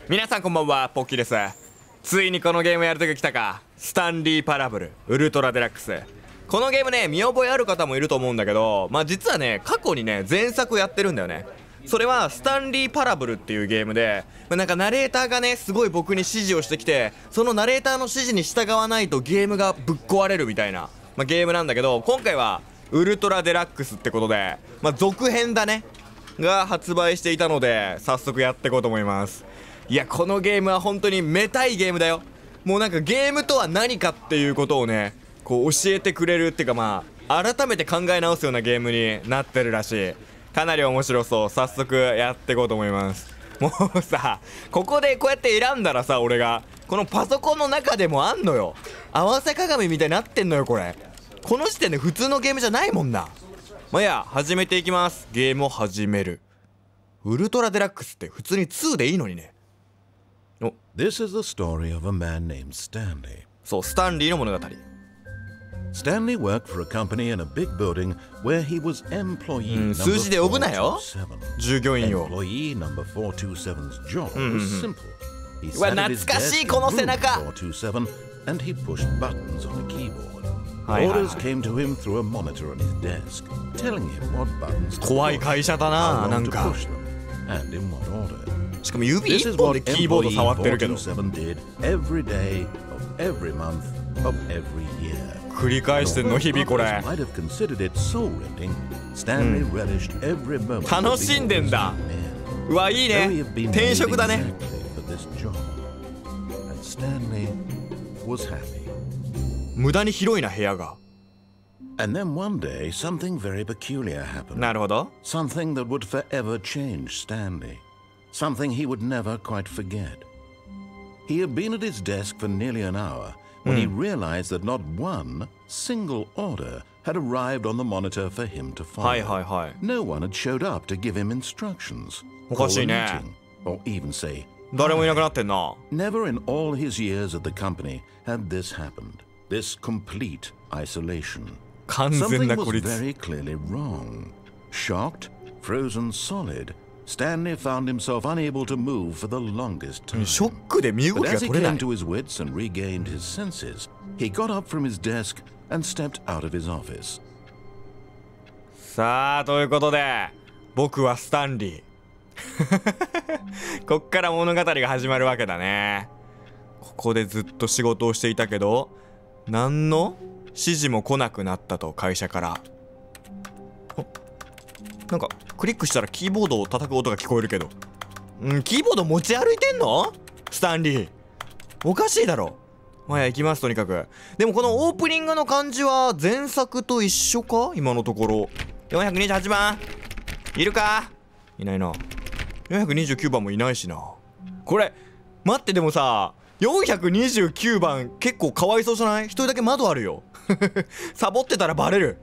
皆さんこんばんは、ポッキーです。ついにこのゲームやるとき来たか。スタンリーパラブルウルトラデラックス。このゲームね、見覚えある方もいると思うんだけど、実はね、過去にね、前作やってるんだよね。それはスタンリーパラブルっていうゲームで、なんかナレーターがね、すごい僕に指示をしてきて、そのナレーターの指示に従わないとゲームがぶっ壊れるみたいな、ゲームなんだけど、今回はウルトラデラックスってことで、続編だねが発売していたので、早速やっていこうと思います。いや、このゲームは本当にめたいゲームだよ。もうなんかゲームとは何かっていうことをね、こう教えてくれるっていうか、改めて考え直すようなゲームになってるらしい。かなり面白そう。早速やっていこうと思います。もうさ、ここでこうやって選んだらさ、俺がこのパソコンの中でもあんのよ。合わせ鏡みたいになってんのよ、これ。この時点で普通のゲームじゃないもんな。始めていきます。ゲームを始める。ウルトラデラックスって普通に2でいいのにね。This is the story of a man named Stanley. そう、スタンリーの物語。Stanley worked for a company in a big building where he was employee number 数字で呼ぶなよ。従業員を。Employee number 427's job was simple. He うわ、 sat at 懐 his かしい desk この in 背 room 中。 427 and he pushed buttons on a keyboard. はいはいはい。 Orders came to him through a monitor on his desk, telling him what buttons to 怖い push, 会社だ how な、な long ん to か。 push them, and in what order. しかも指 This 一 is 本 what でキーボード employee 触ってるけど。 427 did every day of every month of every year. 繰り返してんの日々これ。 Might have considered it soul-rending. Stanley relished every moment. 楽しんでんだ。うわ、いいね。転職だね。Stanley was happy. 無駄に広いな、部屋が。 And then one day, something very peculiar happened. なるほど。 Something that would forever change Stanley. Something he would never quite forget. He had been at his desk for nearly an hour when he realized that not one single order had arrived on the monitor for him to follow. はいはいはい。 No one had showed up to give him instructions, おか call し a いね。 meeting, or even say, 誰もいなくなってんな。 never in all his years at the company had this happened. This complete isolation. 完全 Something な was 孤立。 very clearly wrong. Shocked, frozen solid, Stanley found himself unable to move for the longest time. ショックで身動 But きが as he 取れな came い。 to his wits and regained his senses, he got up from his desk and stepped out of his office. さあ、ということで、僕はスタンリー。こっから物語が始まるわけだね。ここでずっと仕事をしていたけど、何の指示も来なくなったと、会社から。なんかクリックしたらキーボードを叩く音が聞こえるけど、キーボード持ち歩いてんの？スタンリー、おかしいだろ。行きます。とにかく。でもこのオープニングの感じは前作と一緒か、今のところ。428番いるか？いないな。429番もいないしな。これ待って、でもさ、429番結構かわいそうじゃない？一人だけ窓あるよ。サボってたらバレる。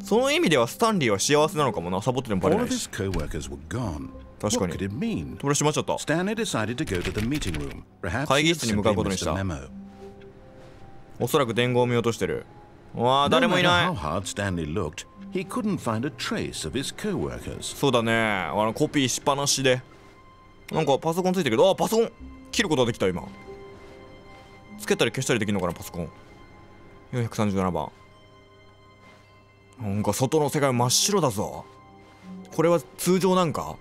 その意味ではスタンリーは幸せなのかもな。サボってでもバレ All な of い his し。 co-workers were gone. 確か What に。 could it mean? 扉閉まっちゃった。 Stanley decided to go to the meeting room. Perhaps 会 he 議 had 室に向かう simply ことにし missed た。 a memo. おそらく伝言を見落としてる。わあ、 No 誰もい matter ない。 how hard Stanley looked, he couldn't find a trace of his co-workers. そうだね。コピーしっぱなしで。なんかパソコンついてるけど、パソコン切ることができた今。つけたり消したりできるのかな、パソコン。437番。なんか外の世界真っ白だぞ。これは通常なんか？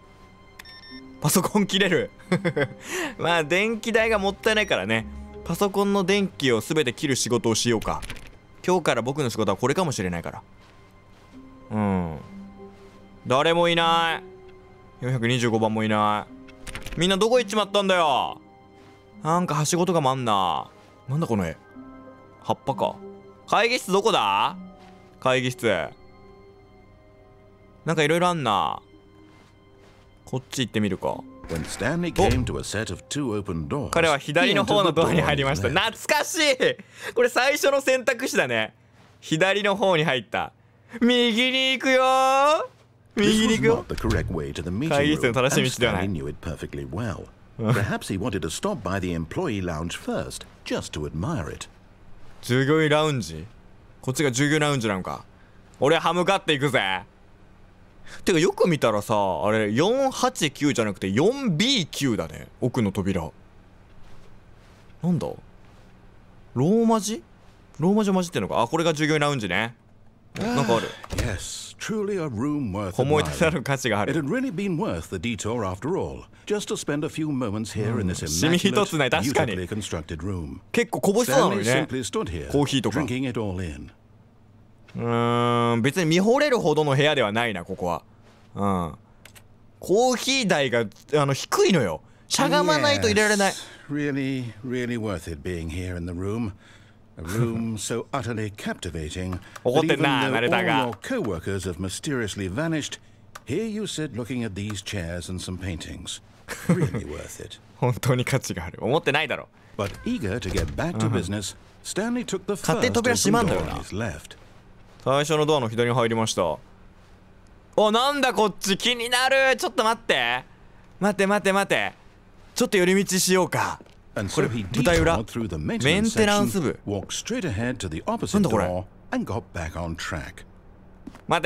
パソコン切れる。電気代がもったいないからね。パソコンの電気を全て切る仕事をしようか。今日から僕の仕事はこれかもしれないから。誰もいない。425番もいない。みんなどこ行っちまったんだよ。なんかはしごとかもあんな。なんだこの絵。葉っぱか。会議室どこだ？会議室。なんかいろいろあんな。こっち行ってみるか。When Stanley came to a set of two open doors, 彼は左の方のドアに入りました。 he entered the door on 懐かしい。これ最初の選択肢だね。左の方に入った。右に行くよー。 右 This に was 行くよ。 not the correct way to the meeting 会議室 room, の正しい道ではない。 and Stanley knew it perfectly well. Perhaps he wanted to stop by the employee lounge first, just to admire it. 従業員ラウンジ。こっちが従業員ラウンジなのか。俺は歯向かっていくぜ。てかよく見たらさ、あれ489じゃなくて 4B9 だね、奥の扉。なんだ、ローマ字混じってんのか。あ、これが従業員ラウンジね。なんかある。Yes, truly a room worth 思い出される価値があ It る。 had really been worth the detour after all, just to spend a few moments here in this シミ一つない。 immaculate, 確かに beautifully constructed room. 結構こぼしそうなの Stanley にね。 simply stood here, コーヒーとか。 drinking it all in. 別に見惚れるほどの部屋ではないな、ここは。コーヒー代が低いのよ。しゃがまないと入れられない。 Really, really worth it being here in the room. A room so utterly captivating that even though all your co-workers have mysteriously vanished, here you sit looking at these chairs and some paintings. Really worth it. 本当に価値がある。思ってないだろ。 But eager to get back to business, Stanley took the first 勝手に扉閉まんだよ open な。 door on his left. 最初のドアの左に入りました。お、なんだこっち、気になる。ちょっと待って。待て。ちょっと寄り道しようか。 And これ so he 舞台裏。 detoured through the メン maintenance テナンス section, 部。 walked straight ahead to the な opposite んだこれ。 door, and got back on track. 待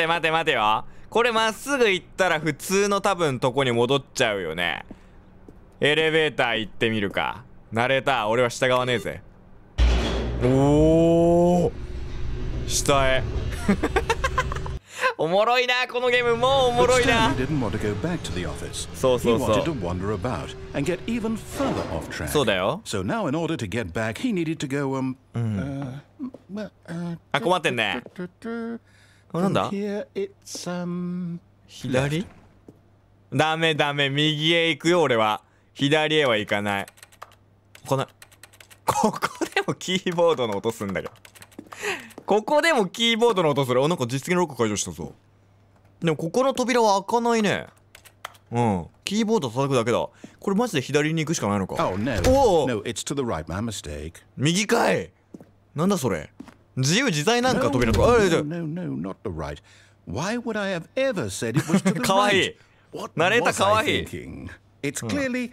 てよ。これまっすぐ行ったら普通の多分とこに戻っちゃうよね。エレベーター行ってみるか。ナレーター、俺は従わねえぜ。おー、下へ。おもろいな、このゲーム。もうおも But ろいな。 Stanley didn't want to go back to the office. そう He そうそ wanted to う。 wander about and get even further off track. そうだよ。 So now, in order to get back, he needed to goあ、困ってんね。あ、なんだ here it's 左？ダメ、右へ行くよ、俺は。左へは行かない。ここでもキーボードの音すんだけど。ここでもキーボードの音する。あ、なんか実現ロック解除したぞ。でもここの扉は開かないね。キーボード叩くだけだ。これマジで左に行くしかないのか。 Oh no. おお、 No, it's to the right. My mistake. 右かい。なんだそれ。自由自在なんか扉とか。 No, not the right. Why would I have ever said it was to the かわいい。 right? What ナレーター was かわ I いい。 thinking? It's clearly.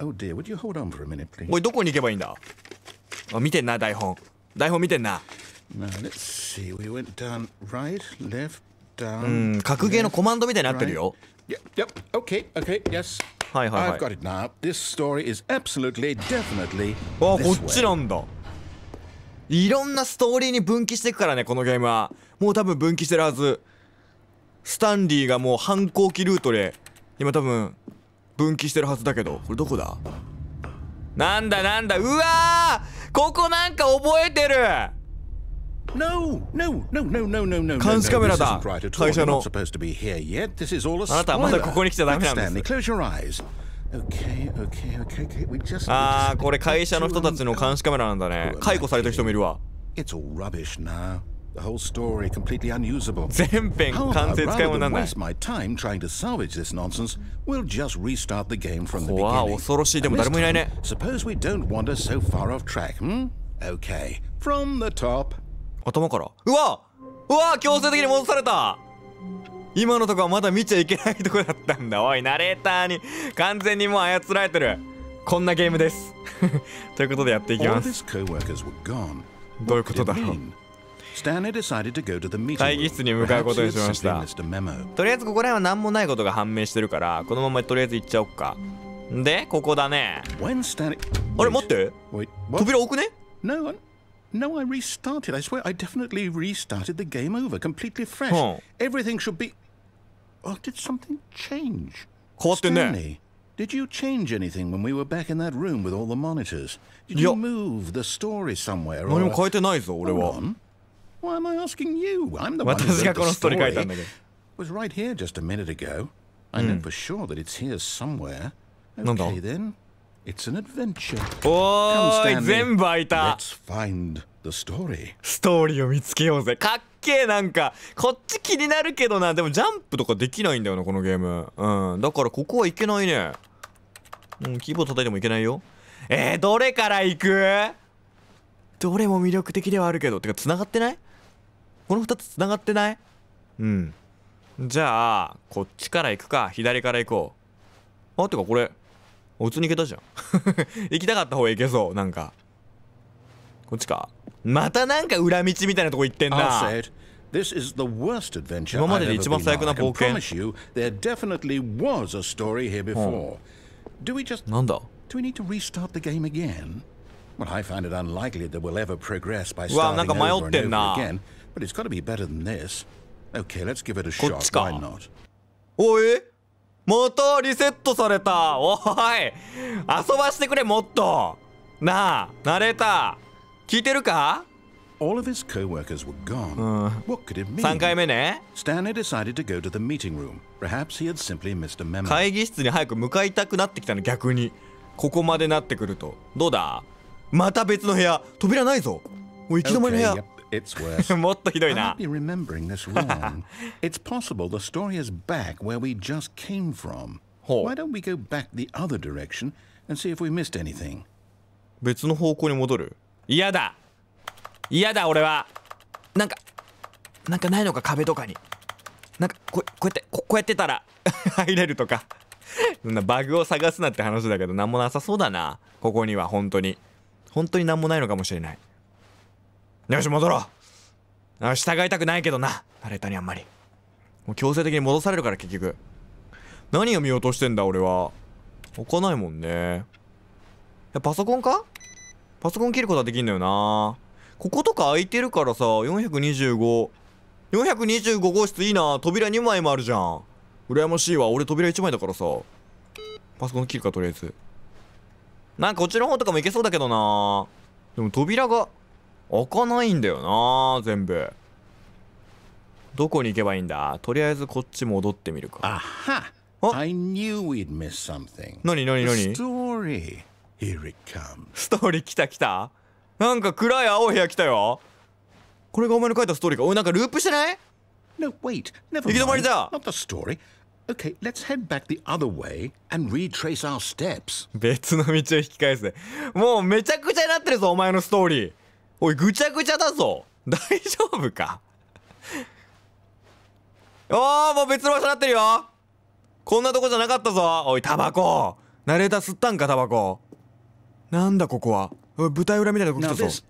Oh dear, would you hold on for a minute, please? おい、どこに行けばいいんだ。あ、見てんな、台本見てんな。Now let's see. We went down, right, left, down. 格ゲーのコマンドみたいになってるよ。 Yep. Okay. Yes. はい。 I've got it now. This story is absolutely, definitely あ、こ this っち way. なんだ。いろんなストーリーに分岐していくからね、このゲームは。もう多分分岐してるはず。スタンリーがもう反抗期ルートで今多分分岐してるはずだけど、これどこだ。なんだ。うわー、ここなんか覚えてる。 No. 監視カメラだ。 This isn't right at all. 会社 You're の。 not supposed to be here yet. This is all a あなたはまだここに来ちゃダメなんです。 Stanley, close your eyes. Okay. We just. あー、これ会社の人たちの監視カメラなんだね。解雇された人もいるわ。 It's all rubbish now. The whole story completely unusable. 全編 How 完 about 成使い rather 物にな than んない。 waste my time trying to salvage this nonsense, we'll just restart the game from the 怖 beginning. 恐ろしい。でも And 誰 this もいない time, ね。 suppose we don't wander so far off track, Okay. From the top. 頭から。うわ強制的に戻された。今のとこはまだ見ちゃいけないとこだったんだ。おい、ナレーターに完全にもう操られてる。こんなゲームですということでやっていき All ま of す。 his co-workers were gone. どういうことだ What ろ did う。 it mean? Stanley decided to go to the meeting 会議 room. 室に向かうこと Perhaps に he し had ました。 simply missed a memo. とりあえずここら辺は何もないことが判明してるから、このままとりあえず行っちゃおっか。で、ここだね。 When Stanley. あれ待って。 Wait. What? 扉多くね。 No, I restarted. I swear, I definitely restarted the game over, completely fresh. Huh. Everything should be. Oh, did something change? 変わってんね。 Stanley, did you change anything when we were back in that room with all the monitors? Did Yeah. you move the story somewhere? 何 Or... も変えてないぞ、俺 Hold は。 on. Why am I asking you? I'm the one who 私が wrote この the ストーリー書いたん story. だけど。 It was right here just a minute ago. I know for sure that it's here somewhere. なんだ。 Okay then, it's an adventure. お Come, ーい、 Stanley. 全部開いた。 Let's find the story. ストーリーを見つけようぜ。かっけえ。なんかこっち気になるけどな。でもジャンプとかできないんだよな、このゲーム。だからここはいけないね。キーボード叩いてもいけないよ。どれから行く。どれも魅力的ではあるけど。てか繋がってない。この2つ繋がってない。じゃあこっちから行くか、左から行こう。てかこれ普通に行けたじゃん行きたかった方へ行けそう。なんかこっちか。またなんか裏道みたいなとこ行ってん I'll な。 say it. This is the worst adventure 今ま I've でで ever 一番 been 最悪 on. な I can 冒険。 promise you there definitely was a story here before. Do we just... なんだ Do we need to restart the game again? Well, I find it unlikely that we'll ever progress by うわ、なん starting か迷 over って and んな。 over again. But it's got to be better than this. Okay, let's give it a こっ shot. ちか。 Why not? おい、またリセットされた。おい、遊ばしてくれもっと。なあ、ナレーター聞いてるか？ All of his co-workers were gone. What could it mean? 3回目ね。 Stanley decided to go to the meeting room. Perhaps he had simply missed a memo. 会議室に早く向かいたくなってきたの、逆に。ここまでなってくると。どうだ？また別の部屋。扉ないぞ。おい、行き止まりの部屋。 Okay, yep, it's worse. もっとひどい I な might。be remembering this wrong. It's possible the story is back where we just came from. ほう。 Why don't we go back the other direction and see if we missed anything? 別の方向に戻る。嫌だ。嫌だ、俺は。なんかないのか、壁とかに。なんかこうやってたら入れるとか。そんなバグを探すなって話だけど、なんもなさそうだな。ここには本当になんもないのかもしれない。よし、戻ろう。従いたくないけどな、ナレーターにあんまり。もう強制的に戻されるから、結局。何を見落としてんだ俺は。置かないもんね。パソコンか？パソコン切ることはできんだよな。こことか空いてるからさ、425号室いいな。扉2枚もあるじゃん。羨ましいわ。俺扉1枚だからさ。パソコン切るか、とりあえず。なんかこっちの方とかも行けそうだけどな。でも扉が開かないんだよな、全部。どこに行けばいいんだ？とりあえずこっち戻ってみるか。 Aha! Oh. I knew we'd miss something. 何 The story. Here it comes. ストーリー来た。なんか暗い青い部屋来たよ。これがお前の書いたストーリーか。おい、なんかループしてない？ No, wait. Never 行き止まり mind. だ。 Not the story. Okay, let's head back the other way and retrace our steps. 別の道を引き返す。もうめちゃくちゃになってるぞ、お前のストーリー。おい、ぐちゃぐちゃだぞ。大丈夫か？おー、もう別の場所になってるよ。こんなとこじゃなかったぞ。おい、タバコ。ナレーター吸ったんか、タバコ。なんだここは。おい、舞台裏みたいなとこ来 Now たぞ。 this...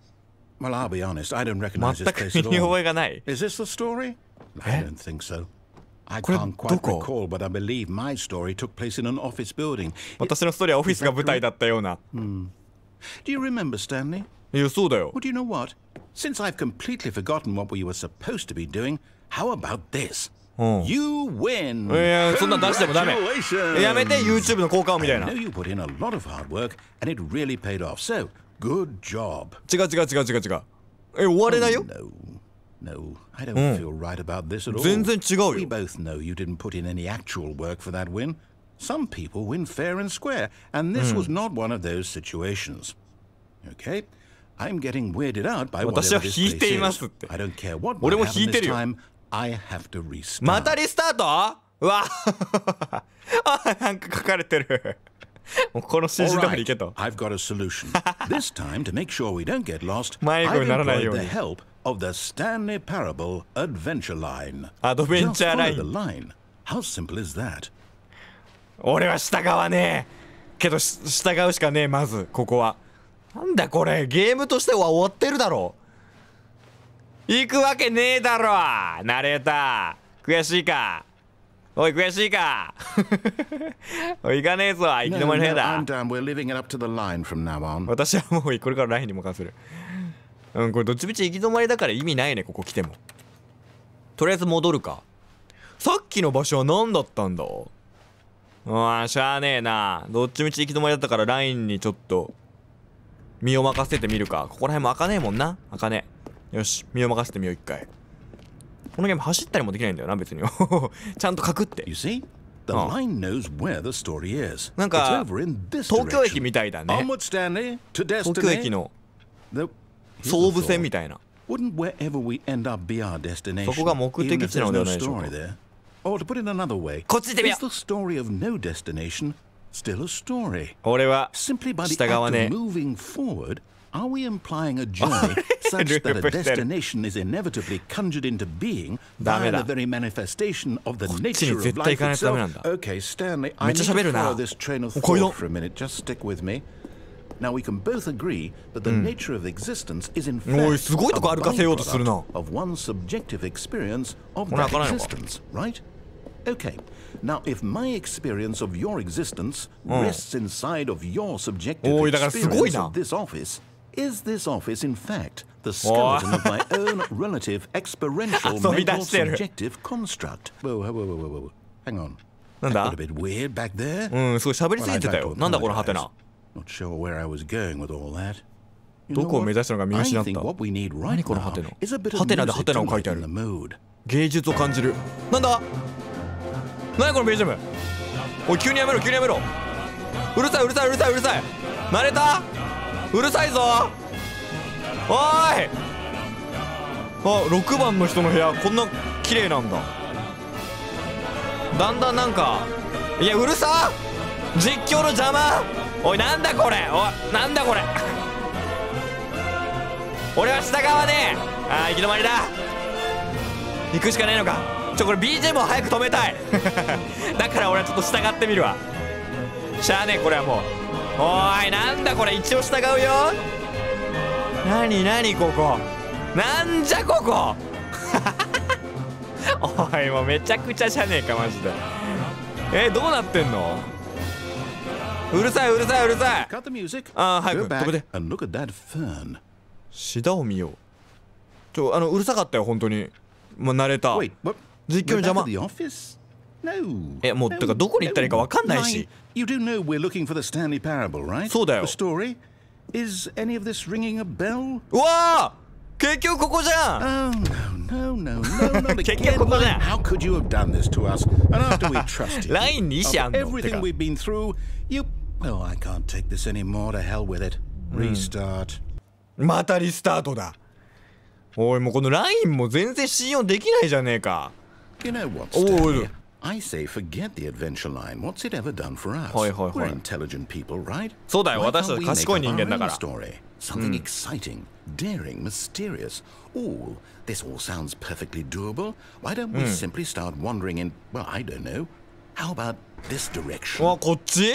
Well, I'll be honest. I don't recognize this 全 place く at 身に all. 覚えがない。 Is this the story? I don't think so. I これ can't ど quite こ？ recall, but I believe my story took place in an office building. 私のストーリーはオフィスが舞台だったような。 Do you remember, Stanley? いや、そうだよ。 Well, do you know what? Since I've completely forgotten what we were supposed to be doing, how about this? You win! いや、そんなん出してもダメ。やめて、YouTube の効果音みたい I な。 know you put in a lot of hard work, and it really paid off. So, good job. 違う。終われないよ。 No, I don't feel right about this at all. 全然違うよ。 We both know you didn't put in any actual work for that win. Some people win fair and square, and this was not one of those situations. Okay? I'm getting weirded out by whatever 私は this 引いて place いますっ is. て。 I don't care what 俺 might も happen 引いて this るよ。 time. I have to restart. またリスタート？うわあ、なんか書かれてる。もうこの指示 All 通り right, 行けと。 I've got a solution. This time, to make sure we don't get lost, 迷子 I've にならない employed よう the に。 help of the Stanley Parable Adventure Line. アドベン Just チャーラ follow イ the ン。 line. How simple is that? 俺は従わねえ。けど従うしかねえ、まずここは。なんだこれ、ゲームとしては終わってるだろ。行くわけねえだろ、ナレーター。悔しいか？おい、悔しいか？おい、行かねえぞ、行き No, 止まりの部屋 no, だ I'm。done. We're leaving it up to the line from now on. 私はもうこれからラインに向かわせる。これどっちみち行き止まりだから意味ないね、ここ来ても。とりあえず戻るか。さっきの場所は何だったんだ？しゃあねえな。どっちみち行き止まりだったからラインにちょっと身を任せてみるか。ここら辺も開かねえもんな。開かねえ。よし、身を任せてみよう、一回。このゲーム走ったりもできないんだよな、別に。ちゃんとかくって。 You see? The line knows where the story is. なんか It's over in this 東京駅 direction. みたいだね。 Onward, Stanley, to 東京駅 destiny. の The- 総武線みたいな。 Wouldn't wherever we end up be our destination? そこが目的 even if 地なのでは there's ない no でしょうか。 story there? Or to put it another way, こっち行ってみよ is う。 the story of no destination still a story? 俺は Simply by the 従わ act ね of え。 moving forward, are we implying a journey such that a destination is inevitably conjured into being ダメ via だ。 the very manifestation of the こっちに nature of 絶対 life 行かないとダメなん itself? だ。 Okay, Stanley, め I っち need ゃ喋 to るな。 follow this train of こいど thought for a minute. Just stick with me. Now we can both agree that the nature of existence is in おい fact すごいとこ歩かせようとするな。 of one's subjective experience of これ that 開かないのか。 existence, right? Okay. Now, if my experience of your existence rests inside of your subjective おいだからすごい experience な。 of this office, is this office in fact the skeleton of my own relative experiential 遊び出 mental してる。 subjective construct? Whoa, whoa, whoa, whoa, whoa, whoa. Hang on. なんだ That got a bit weird back there. うん、すごい喋りす Well, ぎ I'd てた like よ。 to なんだこのハテ apologize. ナ。 Not sure where I was going with all that. You ど know こを what? 目指したのか見 I 失っ think た。 what we need 何 right このハ now テナ。 is a bit ハ of テナでハ music テナ to を書いてあ lighten る the。mood. 芸術を感じる。なんだ何このベージュム。おい急にやめろ急にやめろ。うるさいうるさいうるさいうるさい。慣れたうるさいぞ。おーいあ、6番の人の部屋こんな綺麗なんだ。だんだんなんかいやうるさ実況の邪魔。おいなんだこれ。おいなんだこれ俺は下側であー行き止まりだ。行くしかねえのか。これ BGM を早く止めたいだから俺はちょっと従ってみるわ。しゃあねえこれはもう。おーいなんだこれ一応従うよ。なになにここなんじゃここおいもうめちゃくちゃじゃねえかマジで。どうなってんの。うるさいうるさいうるさい。 Cut the music. あー早 Go く止め back て。 and look at that fern. シダを見よう。うるさかったよ本当に。まあ慣れた。 Wait, what? 実況 We're の back 邪 at 魔。 the office? No. もうてかどこに行ったらいいか分かんないし。 You do know we're looking for the Stanley parable, right? そうだよ。 The story? Is any of this ringing a bell? うわー結局ここじゃん。 Oh, no, no, no, no, not 結 again. 局ここじゃん。 How could you have done this to us? And after we trusted you, ラインに意思あんの。 everything we've been through, you... Oh, I can't take this anymore. To hell with it. Restart. またリスタートだ。おいもうこのラインも全然信用できないじゃねえか。 You know what, Oh, Stanley? I say forget the adventure line. What's it ever done for us? はいはいはい。 We're intelligent people, right? そうだよ Why 私た can't ち we 賢い make 人 up 間だ our か own ら。 story? Something exciting, daring, mysterious. Oh, this all sounds perfectly doable. Why don't we simply start wandering in, well, I don't know. How about this direction? わこっち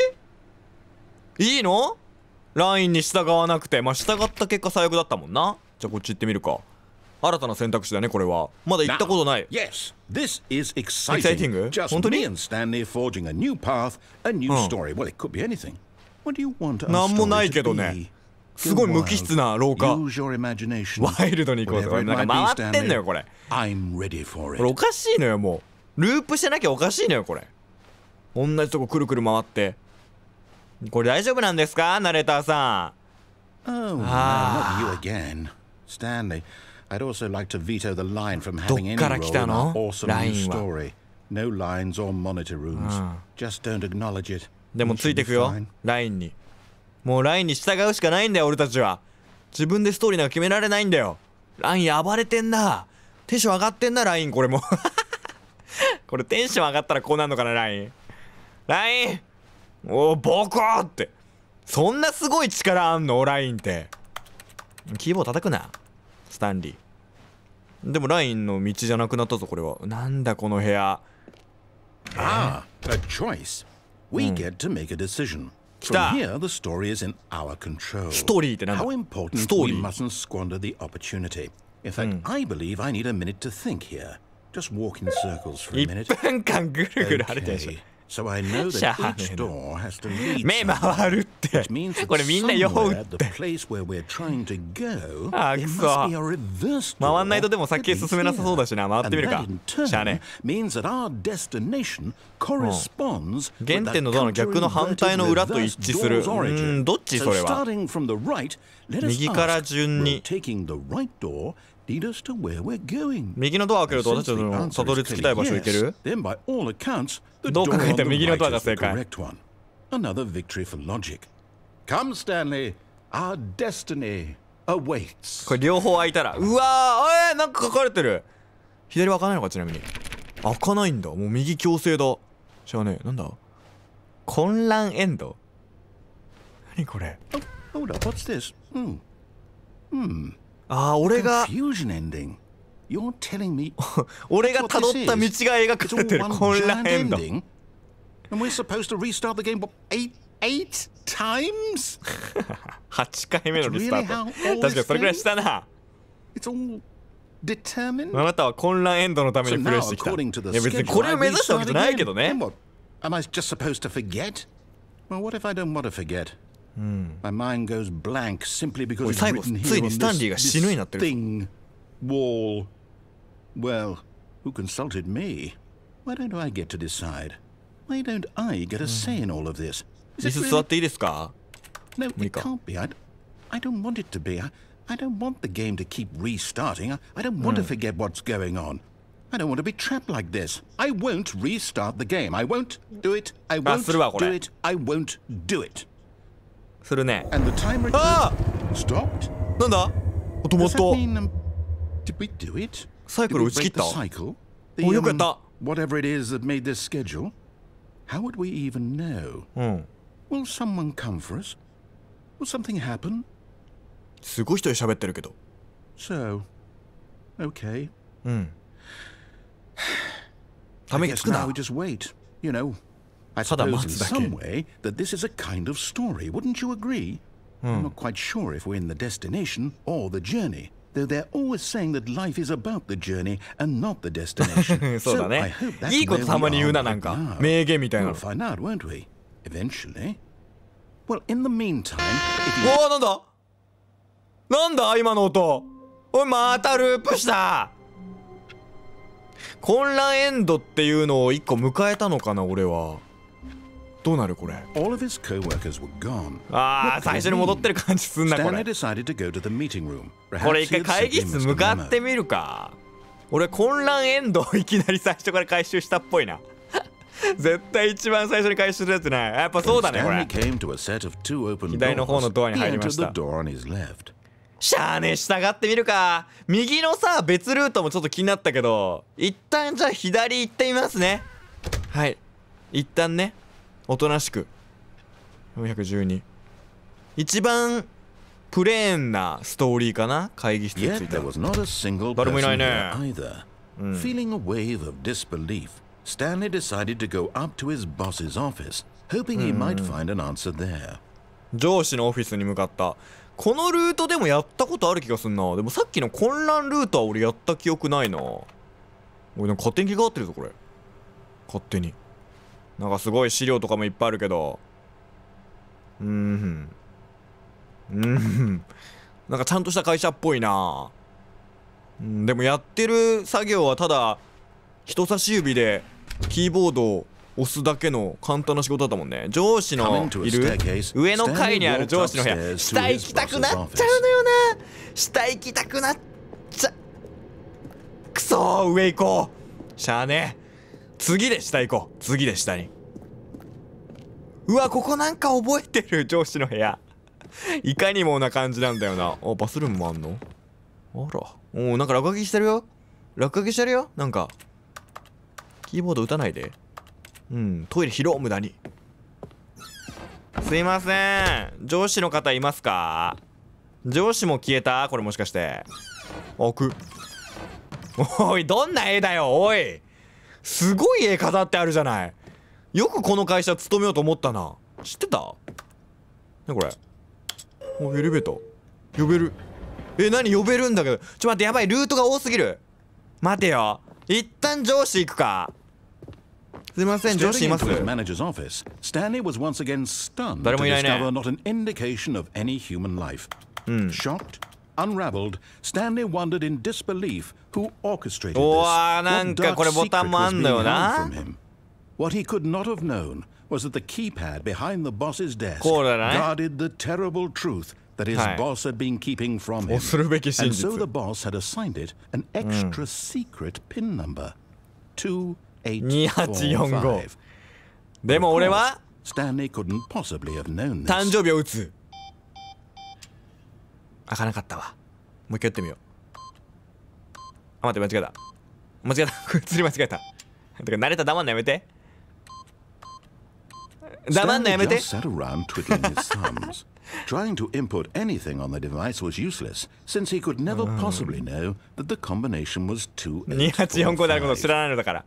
いいの。ラインに従わなくてまあ従った結果最悪だったもんな。じゃあこっち行ってみるか。新たな選択肢だねこれは。まだ行ったことない。 Yes, this is exciting. Exciting? Just 本当に？ me and Stanley forging a new path, a new story. Well, it could be anything. What do you want our なんもない story け to どね。 be? すごい無機質な廊下。 Use your imagination. ワイルドに行こうとか Whatever it なん might か be, 回ってんのよ Stanley. これ。 I'm ready for これお it. かしいのよもう。ループしてなきゃおかしいのよこれ。同じとこくるくる回って。これ大丈夫なんですかナレーターさ Oh, no, not you again. Stanley, I'd also like to veto the line from having any どっから role 来た in の？ our awesome new ラインは。 story. No lines or monitor rooms. Just don't acknowledge it. ん。でも We つい should て be くよ fine. ラインに。もうラインに従うしかないんだよ俺たちは。自分でストーリーなんか決められないんだよ。ライン暴れてんな。テンション上がってんなラインこれもこれテンション上がったらこうなんのかなライン。ラインおおボコーって。そんなすごい力あんのラインって。キーボード叩くなスタンリー。でもラインの道じゃなくなったぞこれは。なんだこの部屋。 Ah, a choice. We get to make a decision. From here, the story is in our control. ストーリーってなんだ。 How important ストー we リー。 mustn't squander the opportunity. In fact, I believe I need a minute to think here. Just walk in circles for a 1 minute. 分間ぐるぐる歩いてるでしょ。 Okay. So I know しゃ that あね each えな。 door has to lead 目 somewhere. 回るって。 Which means that これみんな酔う somewhere っ the て。 place where we're trying to go, あー there くそ。 must be a reverse 回んないと door でも先へ that 進めなさそうだしな。回 leads ってみる here. か And that in しゃあね turn means that our destination corresponds 原 with 点 that のドアの逆の反対の裏と一致する。 counter-inverted reverse door's origin. どっちそれ So は。 starting from the right, let us 右から ask, 順に。 will taking the right door lead us to where we're going? 右のドア開けると Since 私たち the の answer たどり is 着きたい場所 clearly 行け yes, る。 then by all accounts, the どう door 考え on ても the 右の right ドアが is the 正解。 correct one. Another victory for logic. Come, Stanley. Our destiny awaits. これ両方開いたら。うわーなんか書かれてる。左は開かないのかちなみに。開かないんだ。もう右強制だ。じゃあねなんだ混乱エンド。何これ。 Hold up, what's this? ああ俺が Confusion ending. You're telling me 俺が辿った道が描 it's かれて all る one 混乱 giant エンド。 ending? And we're supposed to restart the game, what, 8 8 times? 8回目のリスタート。確かにそれくらいしたな。It's all determined? あなたは混乱エンドのためにプレイしてきた。いや別にこれを目指したわけじゃないけどね。Am I just supposed to forget? Well, what if I don't want to forget? My mind goes blank simply because it's written here on this thing, wall. Well, who consulted me? Why don't I get to decide? Why don't I get a say in all of this? 椅子座っていいですか？ No, it can't be. I don't want it to be. I don't want the game to keep restarting. I don't want to forget what's going on. I don't want to be trapped like this. I won't restart the game. I won't do it. I won't do it. I won't do it. するね。 And the timer stopped. なんだ？止まった。 Did we do it? サイクル打ち切った。お、よくやった。 Whatever it is that made this schedule. How would we even know? Will someone come for us? Will something happen? すごい人で喋ってるけど。 So, okay. ため息つくな。 Now we just wait. You know, I suppose in some way that this is a kind of story. Wouldn't you agree? I'm not quite sure if we're in the destination or the journey. Though they're always saying that life is about the journey and not the destination. そうだね。いいことたまに言うな、なんか名言みたいなの。 We'll find out, won't we? Eventually. Well, in the meantime, おお、なんだ？なんだ今の音。おい、またループした。混乱エンドっていうのを一個迎えたのかな、俺は。どうなるこれ。all of his co-workers were gone. ああ、最初に戻ってる感じすんな、これ。 Stanley decided to go to the meeting room. これ一回会議室向かってみるか。俺混乱エンドをいきなり最初から回収したっぽいな。絶対一番最初に回収するやつない。やっぱそうだねこれ。左の方のドアに入りました。しゃあね、従ってみるか。右のさ別ルートもちょっと気になったけど、一旦じゃあ左行ってみますね。はい、一旦ね、おとなしく。412、一番プレーンなストーリーかな。会議室に着いた。誰もいないね。Feeling a wave of disbelief, Stanley decided to go up to his boss's office, hoping he might find an answer there. 上司のオフィスに向かった。このルートでもやったことある気がすんな。でもさっきの混乱ルートは俺やった記憶ないな。俺なんか勝手に気が合ってるぞこれ。勝手に。なんかすごい資料とかもいっぱいあるけど。なんかちゃんとした会社っぽいな。でもやってる作業はただ人差し指でキーボードを押すだけの簡単な仕事だったもんね。上司のいる上の階にある上司の部屋、下行きたくなっちゃうのよな。下行きたくなっちゃくそー、上行こう。しゃあねえ、次で下行こう。次で下に。うわ、ここなんか覚えてる。上司の部屋いかにもな感じなんだよな。あ、バスルームもあんの。あら、おお、なんか落書きしてるよ。落書きしてるよ。なんかキーボード打たないで。トイレ広無駄に。すいません、上司の方いますか？上司も消えた？これもしかして開く。おい、どんな絵だよ。おい、すごい絵飾ってあるじゃない。よくこの会社勤めようと思ったな。知ってた？ね、これ。お、エレベーター呼べる。何呼べるんだけど。待って、やばい、ルートが多すぎる。待てよ、一旦上司行くか。すいません、上司います？誰もいないね。おわ、なんかこれボタンもあんのよな。こうだね。恐るべき真実。2845。でも俺は誕生日を打つ。開かなかったわ。もう一回やってみよう。あ、待って、間違えた。間違えた。普通に間違えた。てか慣れた。黙んのやめて。黙んのやめて。Trying to input anything on the device was useless, since he could never possibly know that the combination was 2845であることを知らないのだから。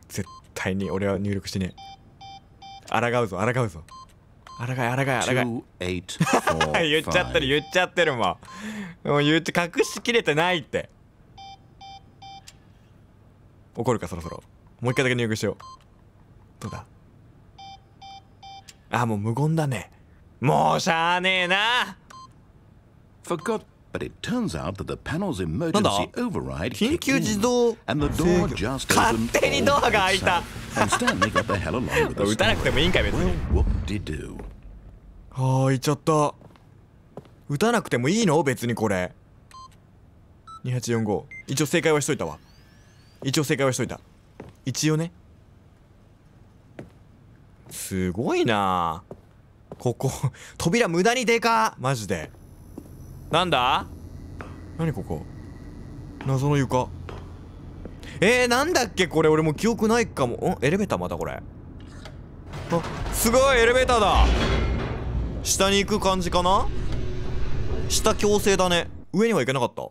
絶対に俺は入力しねえ。抗うぞ抗うぞ。抗い抗い抗い。言っちゃってる言っちゃってるもん。もう言って隠しきれてないって。怒るかそろそろ。もう一回だけ入力しよう。どうだ。あ、もう無言だね。もうしゃあねえな。Forgot, but it turns out that the panel's emergency override 緊急自動 and the door just 勝 opened 手にドアが開いた。 and Stanley got the hell along with the 打たなくてもいいんかい別 Well, に。 whoop-de-doo. はあ、開いちゃった。打たなくてもいいの別にこれ。2845。一応正解はしといたわ。一応正解はしといた。一応ね。すごいなあ。ここ扉無駄にでかマジで。なんだ何ここ。謎の床。なんだっけこれ。俺もう記憶ないかも。エレベーターまたこれ。あ、すごいエレベーターだ。下に行く感じかな。下強制だね。上には行けなかった。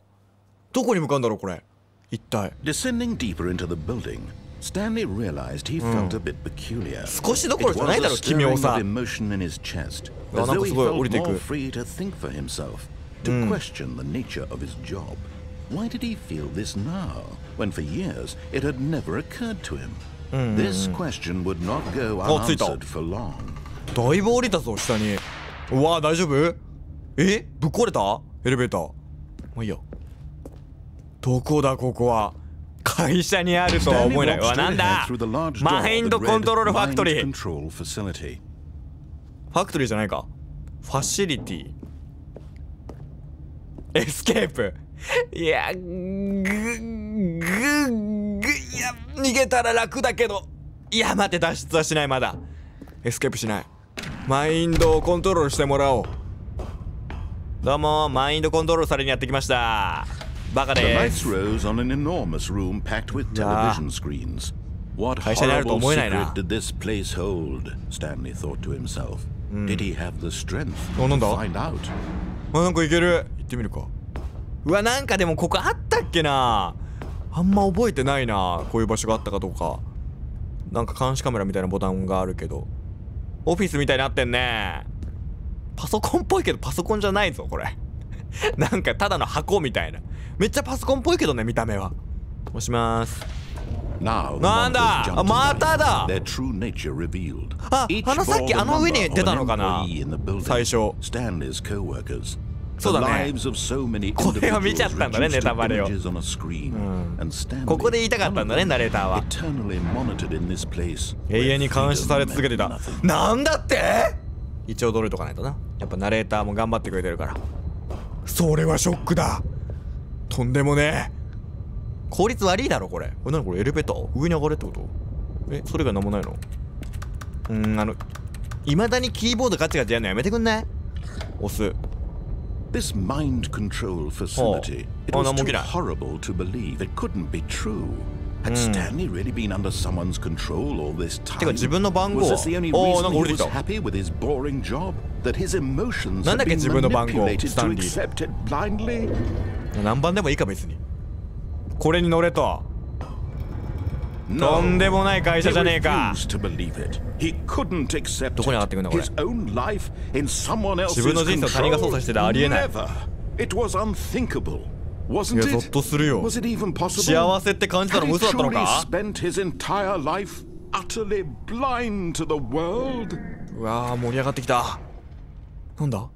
どこに向かうんだろうこれ。一体。 Descending deeper into the building, Stanley realized he felt a bit peculiar. 少しどころ It じゃない was だ a ろ奇妙 stirring さ。 of emotion in his chest, あ、 as なん though か he すごい降 felt りてい more く。 free to think for himself, to question the nature of his job. Why did he feel this now, when for years it had never occurred to him? This question would not go あ、着いた。 unanswered for long. だいぶ降りたぞ下に。うわ、大丈夫？ぶっ壊れた？エレベーター。まあいいや。どこだここは。会社にあるとは思えない。うわ、なんだ。マインドコントロールファクトリー。ファクトリーじゃないか。ファシリティ。エスケープ。いや、いや、逃げたら楽だけど。いや、待って、脱出はしない。まだエスケープしない。マインドをコントロールしてもらおう。どうも、マインドコントロールされにやってきました。バカ The で lights す。 rose on an enormous room packed with television screens. What 会社にあると horrible 思えないな。 secret did this place hold? Stanley thought to himself. Did he have the strength お、なん to だ。 find out? あ、なんかいける。行ってみるか。うわ、なんかでもここあったっけな。あんま覚えてないな。こういう場所があったかどうか。なんか監視カメラみたいなボタンがあるけど。オフィスみたいになってんね。パソコンっぽいけどパソコンじゃないぞこれ。なんかただの箱みたいな。めっちゃパソコンっぽいけどね見た目は。押します。 Now, the なんだ。 monsters あ、 jumped ま to た life, だ。 their true nature revealed. あ、 Each さっき bore あ the の上 number に出 of た an のかな。 employee in the building. 最初。 Stanley's co-workers. そうだ The ね。 lives of so many これは見ちゃ individuals ったんだね、 reduced ネタ to バレを。 images on a screen. And Stanley, ここで言いたかったんだね、ナレーターは。 eternally monitored in this place. 永遠に監視され続けて Where た。 freedom meant nothing. なんだって。一応驚いとかないとな。やっぱナレーターも頑張ってくれてるから。それはショックだ。とんでもねえ。効率悪いだろこれ。何これエレベーター上に上がれってこと。それが何もないの。未だにキーボードガチガチやるのやめてくんない。押す。 This mind control facility, it was too horrible to believe. It couldn't be true. Had Stanley really been under someone's control all this time? てか自分の番号。 Was this the only おー、なん reason か降り he て was きた。 happy with his boring job? That his emotions なんだ had っけ been 自分の番号。 manipulated スタ to ンリー。 accept it blindly? 何番でもいいか別に。これに乗れと。No, とんでもない会社じゃねえ he か。 refused to believe it. He couldn't accept どこに上がってくんだこれ。 his own life in someone else's 自分の人生を他人が操作しててありえない。 Never. It was unthinkable. い Wasn't や、ゾ it? ッとするよ。 Was it even possible? 幸せって感じたの Had も he 嘘だったの truly か。 spent his entire life utterly blind to the world? うわー、盛り上がってきた。なんだ。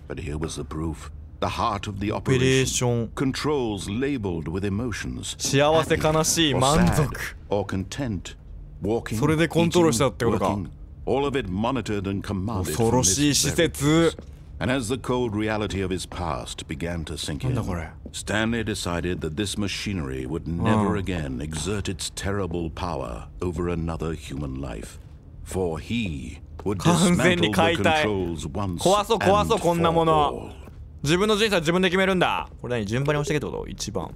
But here was the proof. The heart of the オペレーシ operation. ョン。 Controls labeled with emotions. 幸せ悲しい Or 満 sad 足。 or content. Walking, それでコントロールしたってことか。 eating, working, all of it monitored and commanded 恐 from ろしい this 施 very 設。 And as the cold reality of his past began to sink なん in, だこれ。 Stanley decided that this machinery would never again exert its terrible power over another human life. For he would 完全に dismantle 解 the 体。 controls once 壊そう壊そう and こんなも for の。 all. 自分の人生は自分で決めるんだ。これ何順番に押していけってこと。1番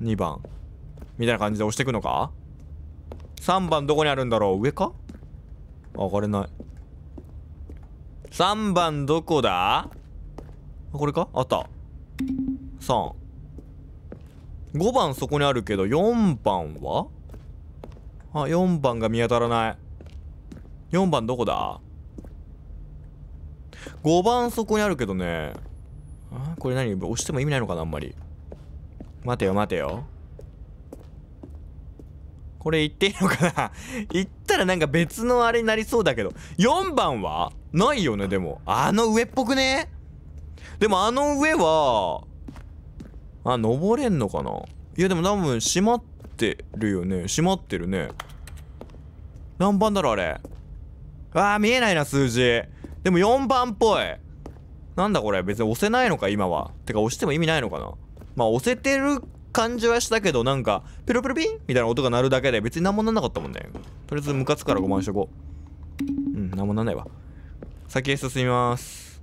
2番みたいな感じで押していくのか。3番どこにあるんだろう。上か。あ、上がれない。3番どこだ。これか。あった。3。5番そこにあるけど4番は。あ、4番が見当たらない。4番どこだ？ 5 番そこにあるけどね。あ、これ何押しても意味ないのかな、あんまり。待てよ待てよ。これ言っていいのかな言ったらなんか別のあれになりそうだけど。4番はないよね。でもあの上っぽくね。でもあの上は登れんのかな。いやでも多分閉まってるよね。閉まってるね。何番だろうあれ。見えないな数字。でも4番っぽい。なんだこれ、別に押せないのか今は。てか押しても意味ないのかな。まあ押せてる感じはしたけど、なんかピロピロピンみたいな音が鳴るだけで別に何もなんなかったもんね。とりあえずムカつくから5番しとこう。何もなんないわ。先へ進みます。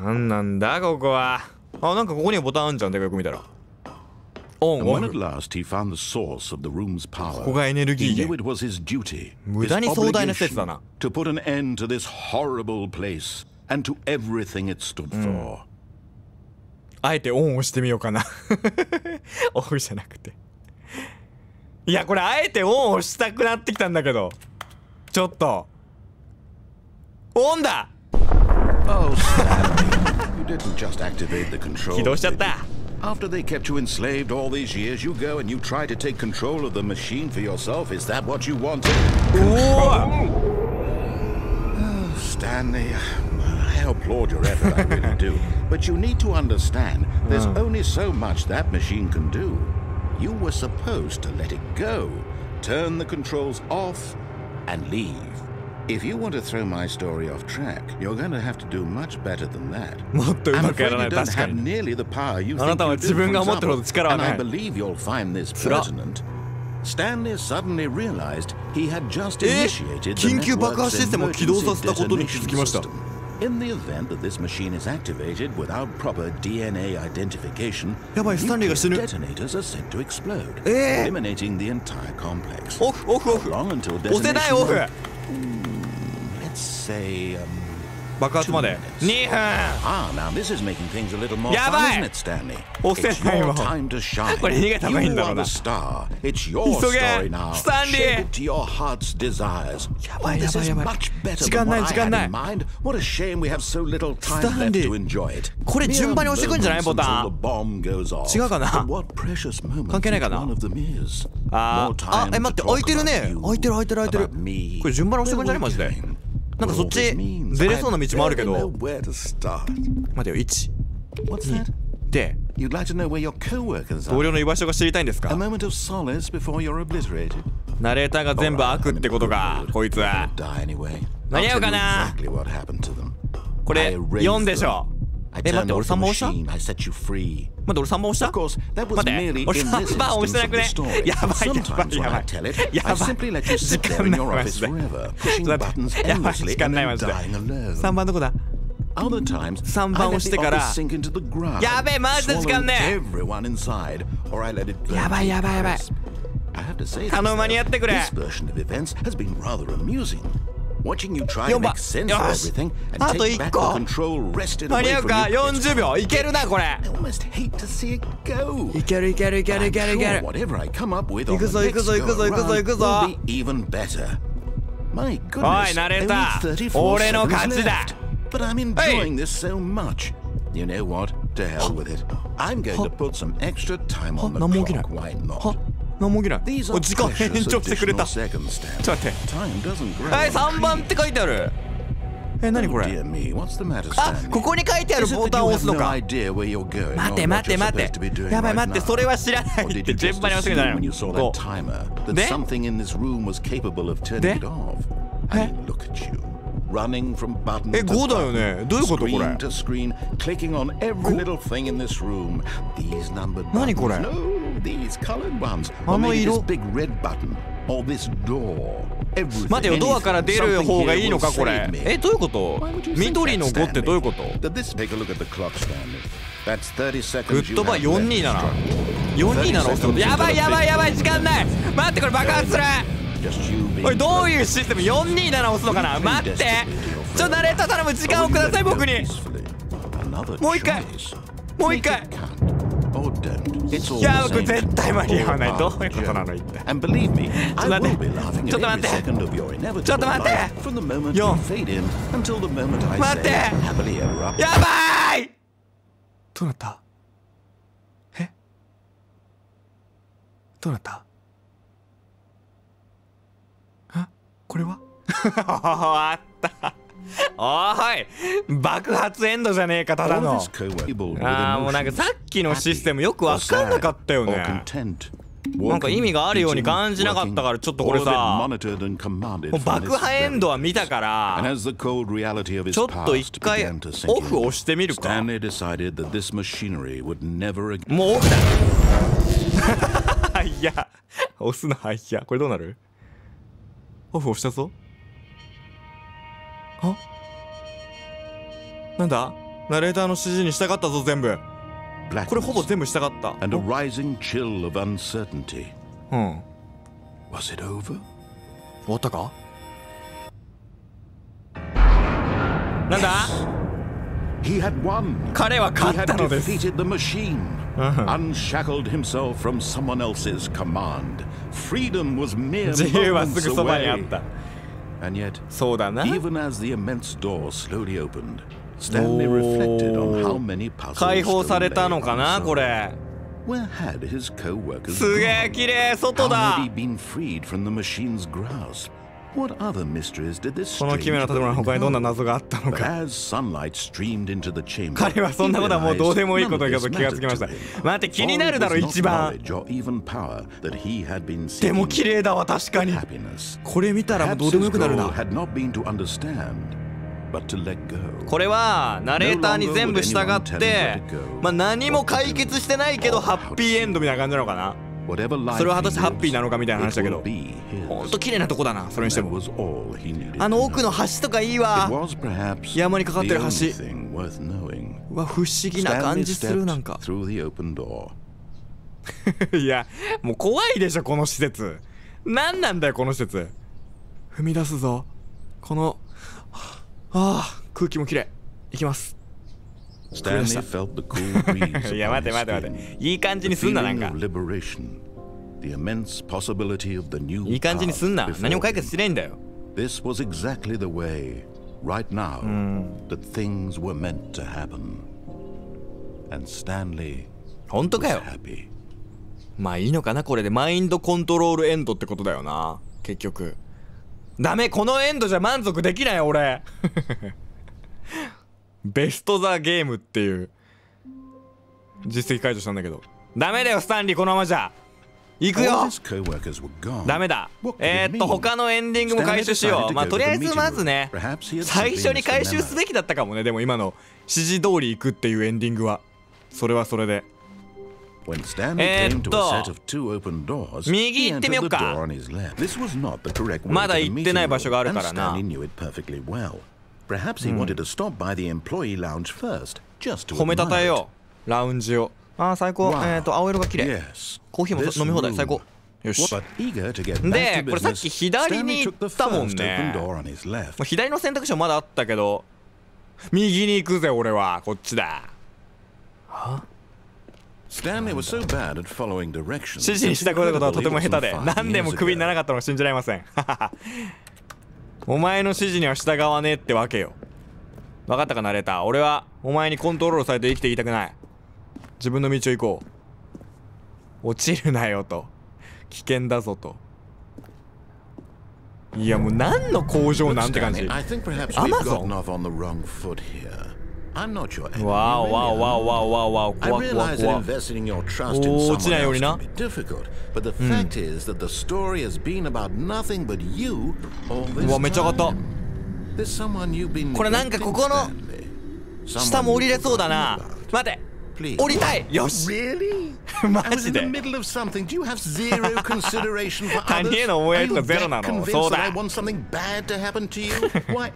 なんだここは。なんかここにボタンあんじゃん。でかよく見たら。オンオフ。ここがエネルギー源。無駄に壮大な施設だな。あえてオンをしてみようかな。オフじゃなくて。いやこれあえてオンをしたくなってきたんだけど。ちょっとオンだ。起動しちゃった。After they kept you enslaved all these years, you go and you try to take control of the machine for yourself. Is that what you wanted? Oh, Stanley, I applaud your effort, I really do. But you need to understand, there's only so much that machine can do. You were supposed to let it go, turn the controls off, and leave.If you want to throw my story off track, you're going to have to do much better than that. I'm afraid you don't have nearly the power you think you do, for example, and I believe you'll find this pertinent. Stanley suddenly realized he had just initiated the network's emergency detonation system. In the event that this machine is activated without proper DNA identification, nuclear detonators are set to explode, eliminating the entire complex. How long until detonation?Say, 爆発まで2分。now this is making things a little more やば fun, い isn't it, Stanley? 押せないもん。 Time to shine. これ逃げた方がいいんだろうな。 You are the star. It's your 急げ story now. スタンリー。 Shape it to your heart's desires. やばいや This ばい is やばい。 much better 時 than 間な what い I 時間 had ない。 in mind. What a shame we have so little time left Stanley. to enjoy it. これ順番に押してくんじゃないボタン。 Until the bomb goes off. 違うかな。 What precious moment 関係ないか each な。 one of them is. 待って開いてるね。開いてる開いてる開いてる。これ順番に押してくんじゃないマジで。なんかそっち出れそうな道もあるけど。待てよ1、2で同僚の居場所が知りたいんですか。ナレーターが全部悪ってことかこいつは。間に合うかな。これ4でしょ。待って俺3番押した。待って俺3番押した。待って俺3番押してなくね。やばいやばいやばいやばい。時間ないマジで。ちょっと待ってやばい時間ないマジで。3番どこだ。3番押してからやべえマジで時間ねえ。やばいやばいやばい。頼む間に合ってくれ。4番よしあと1個間に合うか。40秒いけるなこれ。いけるいけるいけるいけるいける。いくぞいくぞいくぞいくぞいくぞ。おいナレーター俺の勝ちだ。But I'm enjoying this so much. You know what? To hell with it. I'm going to put some extra time on the clock. Why not? 何も起きない。時間延長してくれた。ちょっと待って。はい、3番って書いてある。何これ。あ、ここに書いてあるボタンを押すのか。待て待て待て。やばい待って、それは知らないって順番に押してくれないの。で5だよね。どういうことこれ。何これ。あの色。待てよ、ドアから出る方がいいのかこれ。どういうこと。緑の5ってどういうこと。グッドバイ427。427押すこと。やばいやばいやばい時間ない。待ってこれ爆発する。おいどういうシステム。427押すのかな。待ってナレーター頼む時間をください僕に。もう一回もう一回。It's all いや the 僕 same. 絶対間に合わない。どういうことなの一体。 And believe me, I will be laughing at every ちょっと待って。 second of your ちょっ inevitable と待って life from the moment you fade in until the moment I 待って say happily ever after. やばい。どうなった？え？どうなった？あ、これは？あった。おーい、爆発エンドじゃねえかただの。ああもうなんかさっきのシステムよく分かんなかったよね。なんか意味があるように感じなかったからちょっとこれさ、もう爆破エンドは見たからちょっと一回オフ押してみるか。もうオフだ。いや押すな。いやこれどうなる？オフ押したぞ。あ、なんだ？ナレーターの指示に従ったぞ全部。これほぼ全部従った。And a rising chill of uncertainty. うん。Was it over? 終わったか？なんだ？ He had won. 彼は勝 He った had のです。 defeated the machine. Unshackled himself from someone else's command. Freedom was mere 自由は moments すぐそばにあっ away. た。 And yet, そうだな。 even as the immense door slowly opened, Stanley reflected on how many puzzles 解放 still されたの lay かな unsolved. これ。 Where had his co-workers すげえ gone? 綺麗。外 How だ。 had he been freed from the machine's grasp? What other mysteries did this この奇妙な建物の他にどんな謎があったの But か。 as sunlight streamed into the chamber, 彼はそんなことはもうどうでもいいことだけど気がつきました。待って気になるだろ一番。でも綺麗だわ確かに。これ見たらもうどうでもよくなるな。これはナレーターに全部従ってまあ何も解決してないけどハッピーエンドみたいな感じなのかな。それは果たしてハッピーなのかみたいな話だけど、ほんと綺麗なとこだな。それにしてもあの奥の橋とかいいわ。山にかかってる橋。うわ不思議な感じする。なんかいやもう怖いでしょこの施設。何なんだよこの施設。踏み出すぞ。この空気も綺麗。いきます。いや待て待て待て。いい感じにすんな。なんかいい感じにすんな。何も解決しないんだよ。This was exactly the way, right now, that things were meant to happen. And Stanley 本当か was よ。 happy. まあいいのかなこれで。マインドコントロールエンドってことだよな結局。ダメ、このエンドじゃ満足できない俺ベストザゲームっていう実績解除したんだけどダメだよスタンリー。このままじゃ行くよ。 All his co-workers were gone. ダメだ。 What could it mean? 他のエンディングも回収しよう。まあとりあえずまずね Perhaps he had 最初に something 回収すべきだったかもね。でも今の指示通り行くっていうエンディングはそれはそれで。 When Stanley came to a set of two open doors, 右 he 行って entered みよ the っか。 door on his left. This was not the correct way まだ to the 行ってない meeting 場所があ room, るか and らな。 Stanley knew it perfectly well. Perhaps he wanted to stop by the employee lounge first, just to 褒めたたえ admire ようラウンジを。ああ最高。 Wow. 青色が綺麗。 Yes. コーヒーも This 飲み放題最高。 room. よし。 But eager to get back で to これさっ business, き左に Stanley 行 took っ the たもん first ね。 open door on his left. 左の選択肢はまだあったけど右に行くぜ俺は。こっちだ。 Stanley was so bad at following 指 directions. 示に従うことはとても下手で He 何でもクビにならなかったのが信じられませんお前の指示には従わねえってわけよ。分かったかナレーター。俺はお前にコントロールされて生きていきたくない。自分の道を行こう。落ちるなよと。危険だぞと。いやもう何の工場なんて感じ。 I think perhaps we've gotten off on the wrong foot here. I'm not your enemy. わおわおわおわおわおわお I 怖怖 realize that 怖。 investing in your trust in 落ちないよう someone に else な。 can be difficult, but the fact is that the story has been about nothing but you all うわ this めっちゃ上がった。 time. There's someone you've been これなんか neglecting, ここの Stanley. 下も降りれそうだな。待て Please. 降りたい。よし Really? マ I was ジ in the で middle of something. Do you have zero consideration for 他人へ others? の思い Are やりと you かゼロ that なの。 convinced そう that I だ。 want something bad to happen to you? Why,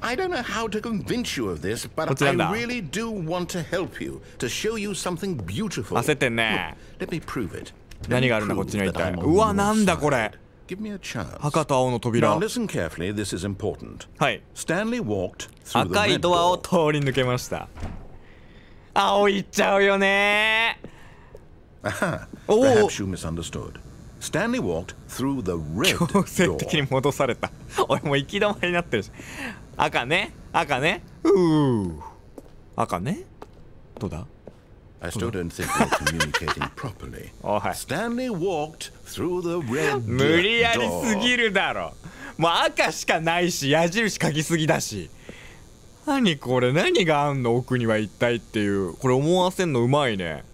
I don't know how to convince you of this, but こっちなんだ。 I really do want to help you, to show you something beautiful. 焦ってんね。 Let me prove it. 何があるんだこっちには一体。うわなんだこれ。 Give me a chance. 赤と青の Now 扉。 listen carefully, this is important. はい。 Stanley walked through the 赤い red ドアを door. 通り抜けました。青いっちゃうよね Aha, Oh. perhaps you misunderstood. Stanley walked through the red 強制的に door. 戻された。俺もう行き止まりになってるし。赤ね、赤ね。赤ね。どうだ？ I still don't think we're communicating properly. おはい。 Stanley walked through the red 無理やりすぎ door. るだろ。もう赤しかないし、矢印書きすぎだし。何これ、何があんの奥には一体っていう。これ思わせんのうまいね。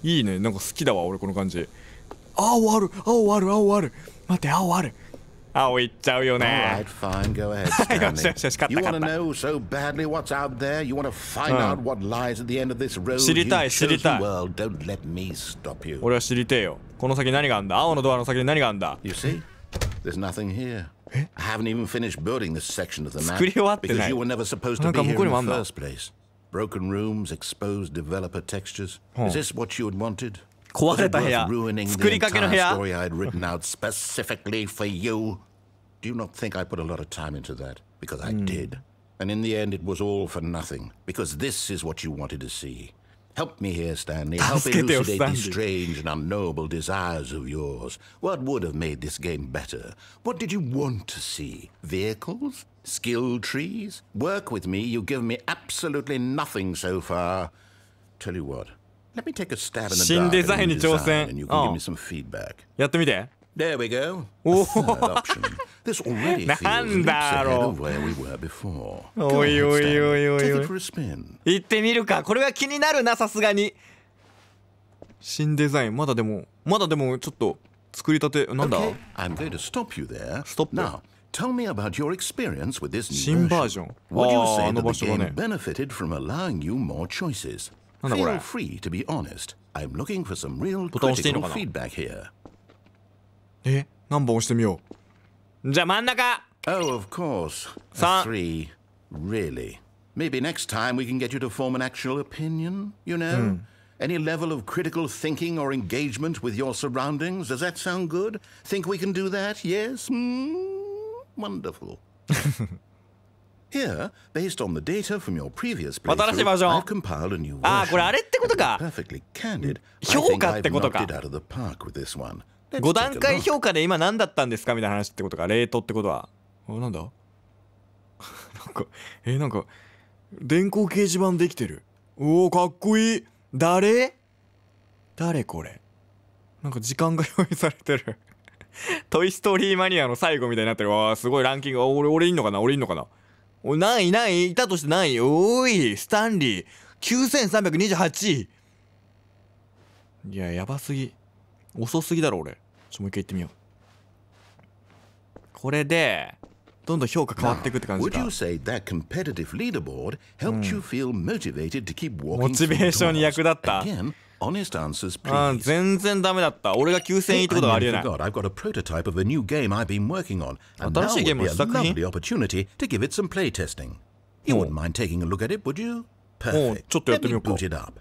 いいね、なんか好きだわ俺この感じ。青ある、青ある、青ある。待って、青ある。青いっちゃうよ All ね。 right, fine, go ahead, よしよしよし、 Stanley. 勝っ You た want 勝 to った。 know so badly what's out there? You want to find out what lies at the end of this road? 知りたい、 You've 知りたい。 chosen. Well, don't let me stop you. 俺は知りてえよ。この先何があんだ？青のドアの先に何があんだ？ You see? There's nothing here. I haven't even finished building this section of the map 作り終わってない。 because you were never supposed な to んか be 向 here こうに in もあ the んだ。 first place. Broken rooms, exposed developer textures. Is this what you had wanted? 壊 Was れ it た部屋。 worth ruining 作 the りかけの部 entire 屋。 story I had written out specifically for you? Do you not think I put a lot of time into that? Because I did. And in the end, it was all for nothing. Because this is what you wanted to see. Help me here, Stanley. Help 助けてよ、 elucidate Stanley. these strange and unknowable desires of yours. What would have made this game better? What did you want to see? Vehicles? Skill trees? Work with me. You've given me absolutely nothing so far. Tell you what. Let me take a stab in the 新 dark デザイ at ン a に new 挑戦。 design, and you can give me some feedback. やってみて。 There we go. Oh. A third option. This already feels leaps ahead of where we were before. Go Oi, ahead, oi, Stanley. oi, oi, Take oi. it for a spin. 行ってみるか。これは気になるな、さすがに。新デザイン、まだでもちょっと作りたて、なんだ？ Okay, I'm going to stop you there. Stop there. Now, tell me about your experience with this 新 new バー version. ジョン。 Would you ああ、 say あの that 場 the 所が game ね。 benefited from allowing you more choices? なんだこれ？ Feel free to be honest. I'm looking for some real ボタン押していいの critical かな？ feedback here. 何本押してみよう。じゃあ真ん中。 Oh, of course. A 3 3. Really? Maybe next time we can get you to form an actual opinion, you know? Any level of critical thinking or engagement with your surroundings? Does that sound good? Think we can do that? Yes? Wonderful. Here, based on the data from your previous 新しいバージョ playthrough, ン。 I've compiled a new あー、これ version. あれってこと To be か。 perfectly candid, I 評 think 価って I've ことか。 knocked it out of the park with this one. Let's 5 take 段 a 階 look. 評価で今何だったんですかみたいな話ってことか。レートってことは。なんだなんか電光掲示板できてる。おお、かっこいい。誰これ。なんか時間が用意されてる。トイストーリーマニアの最後みたいになってる。わあ、すごいランキング。俺いんのかなお、何位いたとして何位。おーい、スタンリー。9328位。いや、やばすぎ。遅すぎだろ、俺。もう一回行ってみよう。これで、どんどん評価変わっていくって感じ Would か。 you say that competitive leaderboard helped you feel motivated to keep walking モチベーションに役立った。 Again, honest answers, あ please. 全然ダメだった。俺が9000位ってことがありえない。 I forgot. I've got a prototype of a new game I've been working on, and now 新しいゲー would ム be の a 試作品 lovely opportunity to give it some playtesting. You wouldn't mind taking a look at it, would you? おう Perfect. ちょっとやって Let みよ me うか。 boot it up.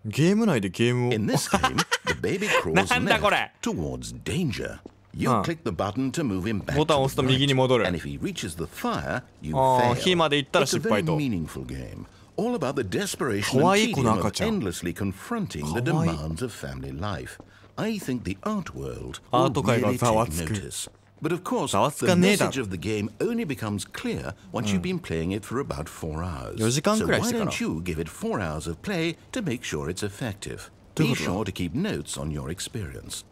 ゲーム内でゲームを。 In this game, the baby crawls なんだこれ。 left towards danger. You click the button to move him back ボタンを押 to すと the 右に right, 戻る。 and if he reaches the fire, you ああ、 fail. 火まで行ったら It's a 失 very 敗と。 meaningful game, all about the desperation 可 and 愛い子の tedium 赤 of ちゃん。 endlessly confronting the 可愛い。 demands of family life. I think the art world ア will ート界が really ざわ take つく。 notice. But of course, ざわつ the かねえだろ。 message of the game only becomes clear once you've been playing it for about 4 hours. 4時間 So くらい why してから。 don't you give it 4 hours of play to make sure it's effective? どうい Be うことだ？ sure to keep notes on your experience.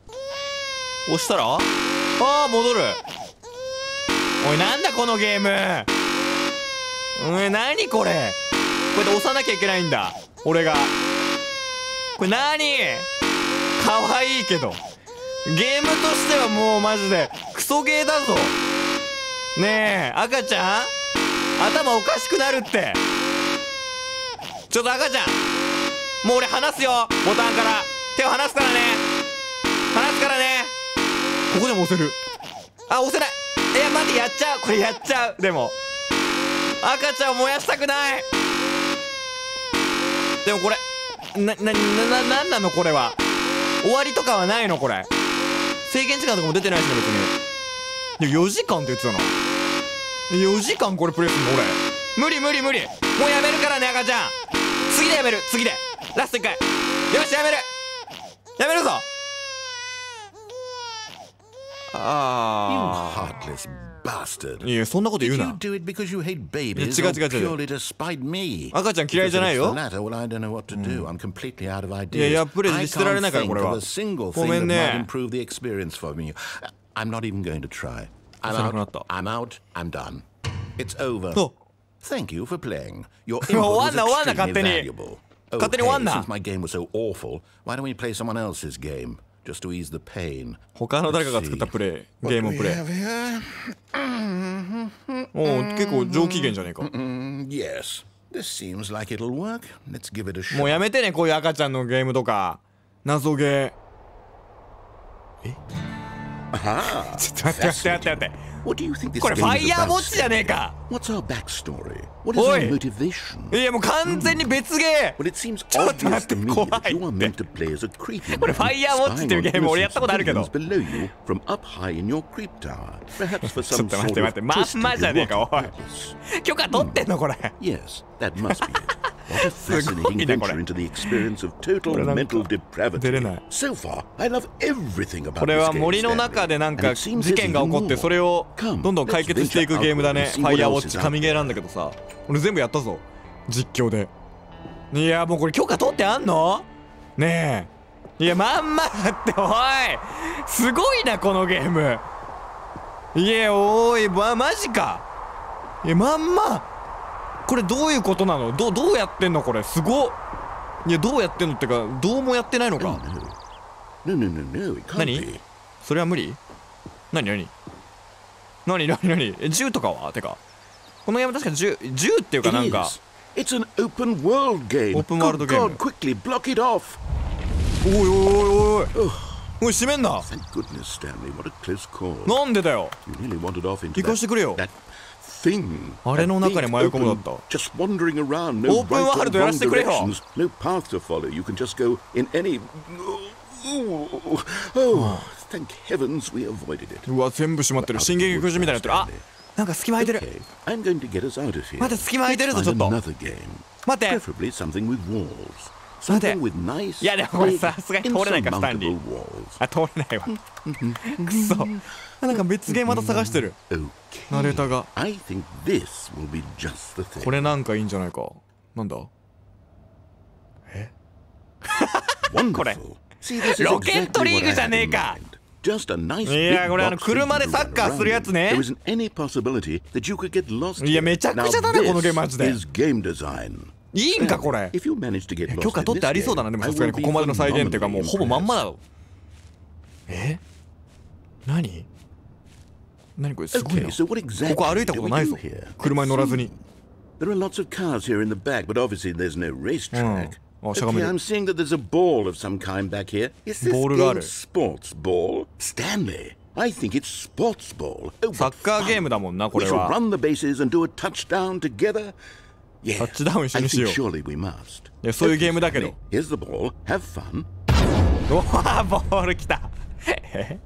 押したら、ああ、戻る。おい、なんだこのゲーム。何これ。これで押さなきゃいけないんだ、俺が。これ何。かわいいけどゲームとしてはもうマジでクソゲーだぞ。ねえ赤ちゃん、頭おかしくなるって。ちょっと赤ちゃん、もう俺離すよ、ボタンから手を離すからね。離すからね。ここでも押せる。あ、押せない。いや待って、やっちゃう。これやっちゃう。でも赤ちゃんを燃やしたくない。でもこれなんなのこれは。終わりとかはないのこれ。制限時間とかも出てないしね別に。いや4時間って言ってたな。4時間これプレイすんの俺。無理。もうやめるからね赤ちゃん。次でやめる。次でラスト1回。よしやめる。やめるぞ。 You あ heartless bastard. あ、いやそんなこと言う Did you な。 do it because you hate babies違う or 違う違う。 purely to spite me? 赤ちゃん嫌いじゃない If よ。 it's the latter, well, I don't know what to do. I'm completely out of いや ideas. いやプレイ I 捨てられない can't からこ think れ of は。 a single ご thing め that ん might ね。 improve the experience for me. I'm not even going to try. I'm 辛くなった。 out. I'm out. I'm done. It's over. お、 Thank you for playing. Your 終 input わ was んな終わんな extremely 勝手に。 valuable. Oh, 勝手に終わん hey, な。 since my game was so awful, why don't we play someone else's game just to ease the pain? 他の誰かが作ったプレイ、ゲームをプレイ。 おお、結構上機嫌じゃねえか。 Yes. This seems like it'll work. Let's give it a shot. もうやめてね、こういう赤ちゃんのゲームとか謎ゲー。 Aha. ちょっと待って待って待って待って。 What do you think this これフ game ァ is イヤーウォ about? ッチじゃねえか。 What's our backstory? What is お our い。 motivation? いやもう完全に別ゲ Well, it seems ちょっと待 obvious って to me 怖い that you are って meant to play as a creepy これ man ファイヤーウォッチっていうゲーム俺やったことあるけど。 innocent civilians below you from up high in your creep tower. Perhaps for ちょっ some と待って sort 待 of って、まん twisted まじゃねえか、おい。 purpose. 許可取ってんのこれ。 Yes, that must be it. What a すごい fascinating ねこれ。 venture into the experience of total これなんか mental 出れ depravity. ない。 So far, I love everything about これ this は game, 森の Stanley. 中でなん And か it seems 事件が起こってそれをどんどん解決していくゲームだね。ファイヤーウォッチ神ゲーなんだけどさ、俺全部やったぞ実況で。いやもうこれ許可取ってあんのねえ。いやまんまだっておい、すごいなこのゲーム。いやおい、マジか。いやまんまこれどういうことなの。どうやってんのこれ。すごっ。いやどうやってんのってかどうもやってないのか。 No, no, no, no, it can't 何 be. それは無理。何銃とかはてかこのゲーム確か銃っていうか It なんか is. It's an open world game. Open world Good game. God, quickly block it off. おいおいおいおいおい閉めんな。 Thank goodness, Stanley. What a close call. なんでだよ。 You really wandered off into 行かしてくれよ。 that thing. あれの中に That 迷い込むだっ big た。 open, just wandering around. No オープン right ワー or ルドやら wrong せてくれよ。 directions. No path to follow. You can just go in any. Oh, thank heavens we avoided it. うわ全部閉まってる。進撃巨人みたいになってる。あ、なんか隙間空いてる。 Okay, I'm going to get us out of here. 待って隙間空いてるぞ Let's ちょっ find と。 another game. 待って。 Preferably something with walls. 待て。 Something with nice, いやでもこれ big, さすがに通れないかスタンリ insurmountable ー。 walls. あ通れないわ。くそ。なんか別ゲームまた探してる。 Okay. ナレーターが。 I think this will be just the thing. これなんかいいんじゃないか。なんだ。 Wonderful. See, this is ロケット exactly リー what グ I じゃ had ねえ in か。 mind. Just a nice い big やこれbox 車で that you サ can ッカー run するやつ around. ね There。isn't any possibility that you could get lost いや here. めちゃくちゃだ Now ねこのゲームマ this ジで。 is game design. いいんかこれ。 If you manage to get 許 lost 可 in 取って this ありそうだな。 game, でも I さすが will にこ be こまでの再現っていうかもう phenomenally ほぼまんまだ impressed. ろ。何これすごいな。 Okay, so what こ exactly こ歩いたこ do と we ない do ぞ here? 車に乗らずに。 There are lots of cars here in the back, but obviously there's no racetrack. Oh, しゃがめ Okay, る。 I'm seeing that there's a ball of some kind back here. Is this ボールがある。 game sports ball? Stanley, I think it's sports ball. Oh, サ what ッカーゲー fun. ムだもんなこ We れ shall は。 run the bases and do a touchdown together. タ Yeah, ッチダウン一緒 I にしよ think う。 surely we must. いやそういうゲームだけど。 Okay, here's the ball. Have fun. うわボール来た。え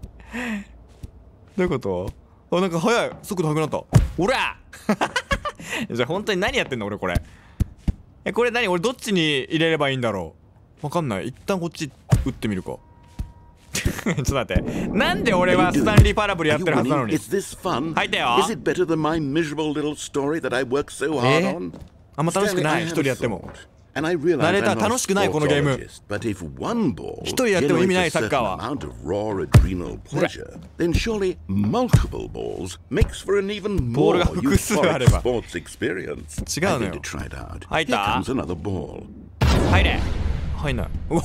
どういうこと。あなんか速い。速度速くなった。おらじゃあ本当に何やってんの俺これ。これ何俺どっちに入れればいいんだろう。わかんない。一旦こっち打ってみるか。ちょっと待って。なんで俺はスタンリーパラブルや Are っ you てるはずなの winning? に。 Is this fun? 入ったよ。 Is it better than my miserable little story that I worked so hard on? あんま楽しく Stanley, な I い。 had 一人 a やっても。 thought. And I realize ナレーター I'm not a 楽しくないこのゲーム。 sportologist, but if one ball 一人やっても意味ない generates サ a ッカー certain は。 amount of raw adrenal pleasure, then surely multiple balls makes for an even ボール more が複数あれ euphoric ば。 sports experience. 違う I'm の going よ。 to try it out. 入っ Here た comes another ball. 入れ。入んない。おおボ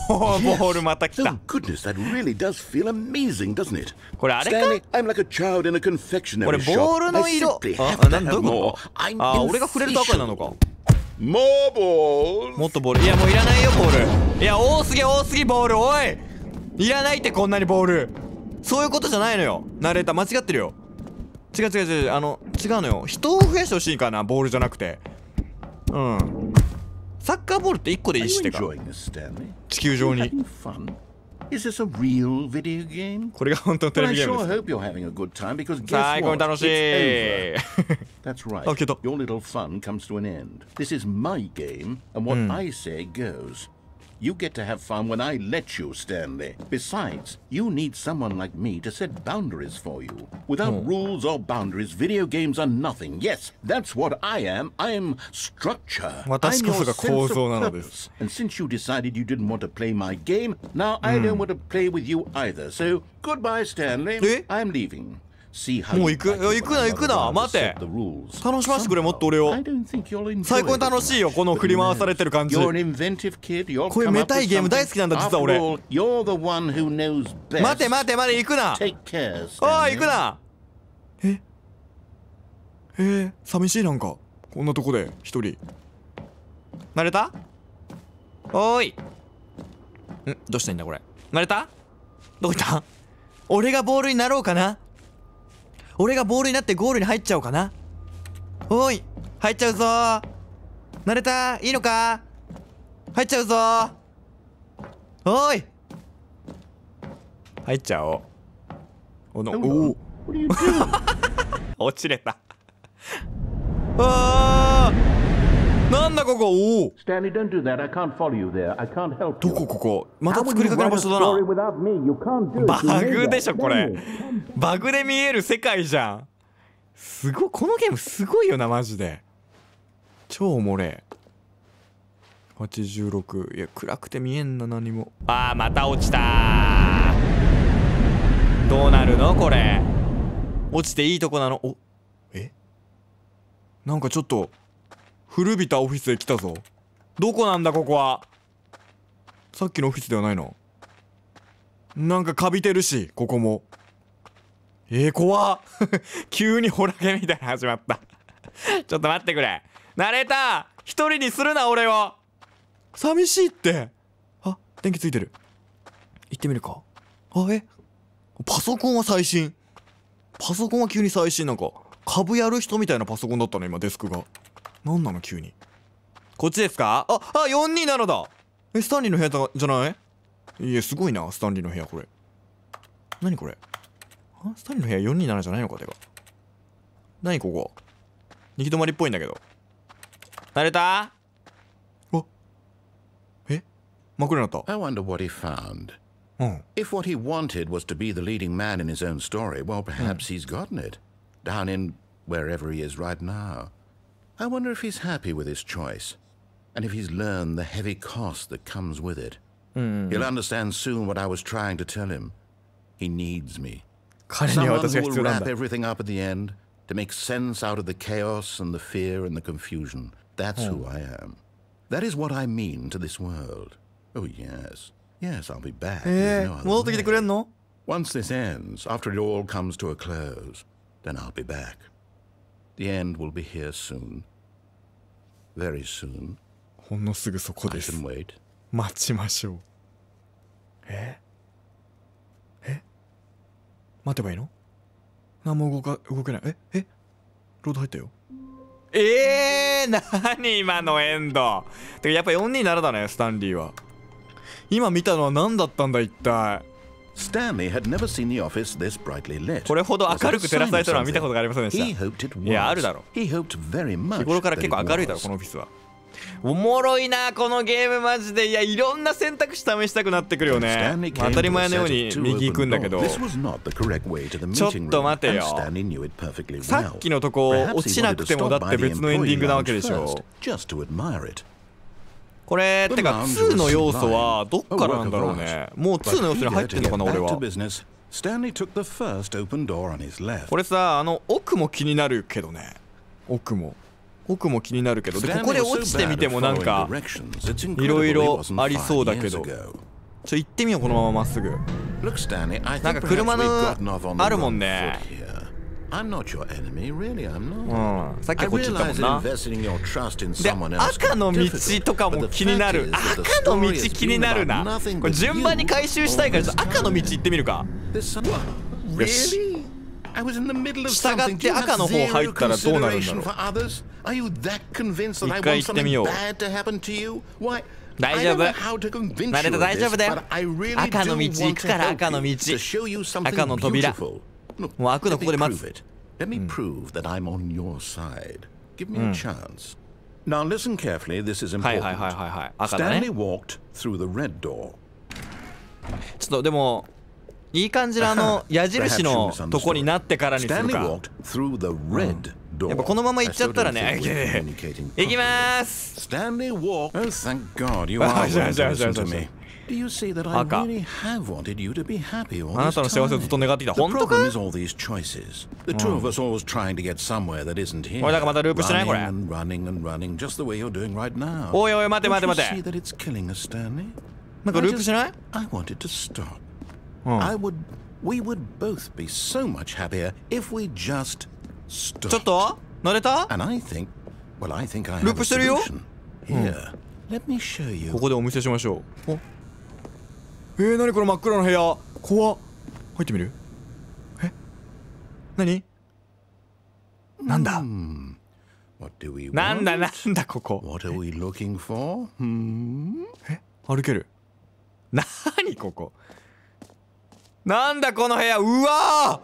ールまた来た Oh。goodness, that really does feel amazing, doesn't it? これあれか。 Stanley, I'm like a child in a こ confectionery れ shop. ボールの I 色。 simply あ have な to んどう have いうこ more. と。 I'm あ俺が触れると赤になるのか。 More balls. もっとボール。いやもういらないよボール。いや多すぎボール。おいいらないってこんなにボール。そういうことじゃないのよ。ナレーター間違ってるよ。違う違うのよ。人を増やしてほしいかなボールじゃなくて。うん。サッカーボールって1個でい Are い you してか enjoying this, Stanley? 地球上に。 Having fun? Is this a real video game? これが本当のテ Well, レ I ビゲーム sure です。 hope you're having a good time because guess 最高 what? に楽しい。 It's over. That's right. あ、消えた。 Your little fun comes to an end. This is my game, and what I say goes. You get to have fun when I let you, Stanley. Besides, you need someone like me to set boundaries for you. Without rules or boundaries, video games are nothing. Yes, that's what I am. I'm structure. I'm your sense of purpose. And since you decided you didn't want to play my game, now I don't want to play with you either. So, goodbye, Stanley. I'm leaving. もう行くな待って楽しませてくれもっと俺を最高に楽しいよこの振り回されてる感じこういうめたいゲーム大好きなんだ実は俺待て行くなおい行くな寂しいなんかこんなとこで一人慣れたおーいどうしたいんだこれ慣れたどこ行った俺がボールになろうかな俺がボールになってゴールに入っちゃおうかなおい入っちゃうぞ慣れたいいのか入っちゃうぞおい入っちゃおうお落ちれたなんだここおおどこここまた作りかけの場所だなバグでしょこれバグで見える世界じゃんすごいこのゲームすごいよなマジで超おもれ86いや暗くて見えんな何もまた落ちたどうなるのこれ落ちていいとこなのなんかちょっと古びたオフィスへ来たぞどこなんだここはさっきのオフィスではないのなんかカビてるしここも怖っ急にホラゲみたいな始まったちょっと待ってくれ慣れた一人にするな俺を寂しいって電気ついてる行ってみるかパソコンは最新パソコンは急に最新なんか株やる人みたいなパソコンだったの今デスクがなんなの急にこっちですか427だスタンリーの部屋じゃないいやすごいなスタンリーの部屋これ何これスタンリーの部屋427じゃないのかてか何ここ行き止まりっぽいんだけど慣れた真っ暗になった I wonder what he found. If what he wanted was to be the leading man in his own story, well, perhaps he's gotten it. Down in wherever he is right now. I wonder if he's happy with his choice, and if he's learned the heavy cost that comes with it. He'll understand soon what I was trying to tell him. He needs me. Someone who will wrap everything up at the end, to make sense out of the chaos and the fear and the confusion. That's who I am. That is what I mean to this world. Oh, yes. Yes, I'll be back. Once this ends, after it all comes to a close, then I'll be back. The end will be here soon. Very soon. ほんのすぐそこです。待ちましょう。待てばいいの？何も動けない。ロード入ったよ。何今のエンド。てかやっぱ427だね、スタンリーは。今見たのは何だったんだ一体。Stanley had never seen the office this brightly lit. これほど明るく照らされたのは見たことがありませんでした。いや、あるだろ。日頃から結構明るいだろ、このオフィスは。おもろいな、このゲームマジで。いや、いろんな選択肢試したくなってくるよね。当たり前のように右行くんだけど。ちょっと待てよ。さっきのとこ落ちなくてもだって別のエンディングなわけでしょ。これってか2の要素はどっからなんだろうね。もう2の要素に入ってるのかな俺は。これさ、奥も気になるけどね。奥も気になるけど、でここで落ちてみてもなんかいろいろありそうだけど、行ってみようこのまままっすぐ。なんか車のあるもんね。さっきはこっち行ったもんな。で赤の道とかも気になる。赤の道気になるな。これ順番に回収したいから赤の道行ってみるか。よし、従って赤の方入ったらどうなるんだろう。一回行ってみよう。大丈夫、慣れた、大丈夫だよ。赤の道行くから。赤の道、赤の扉もう開くのここで待つ。Now listen carefully. This is はいはい important. はいはいはい。赤だね。 Stanley walked through the red door. ちょっとでもいい感じの矢印のとこになってからにする Stanley か。 walked through the red door. やっぱこのまま行っちゃったらね。 I still don't think we're communicating いきまーす。 Stanley walked. Oh, thank God you are willing to listen to me. Do you see that I really have wanted you to be happy all あな this たの幸せをずっと time? 願ってきた。 The 本当か？ problem is all these choices. The two of us always trying to get somewhere that isn't here. おい、なんかまたループしてないこれ。 Running and running and running, just the way you're doing right now. おいおい、待て待て Don't 待 you see て。 that it's killing us, Stanley? なんかループしてない？ I wanted to stop. うん。 We would both be so much happier if we just ちょっ stopped. と乗れた？ And I think I have ルー a プしてるよ。 solution. Here, let me show you. ここでお見せしましょう。お、何これ真っ暗な部屋。怖っ。入ってみる？何？なんだ？ What do we なんだ want? なんだここ。 What are we looking for? 歩ける。なにここ。なんだこの部屋。うわ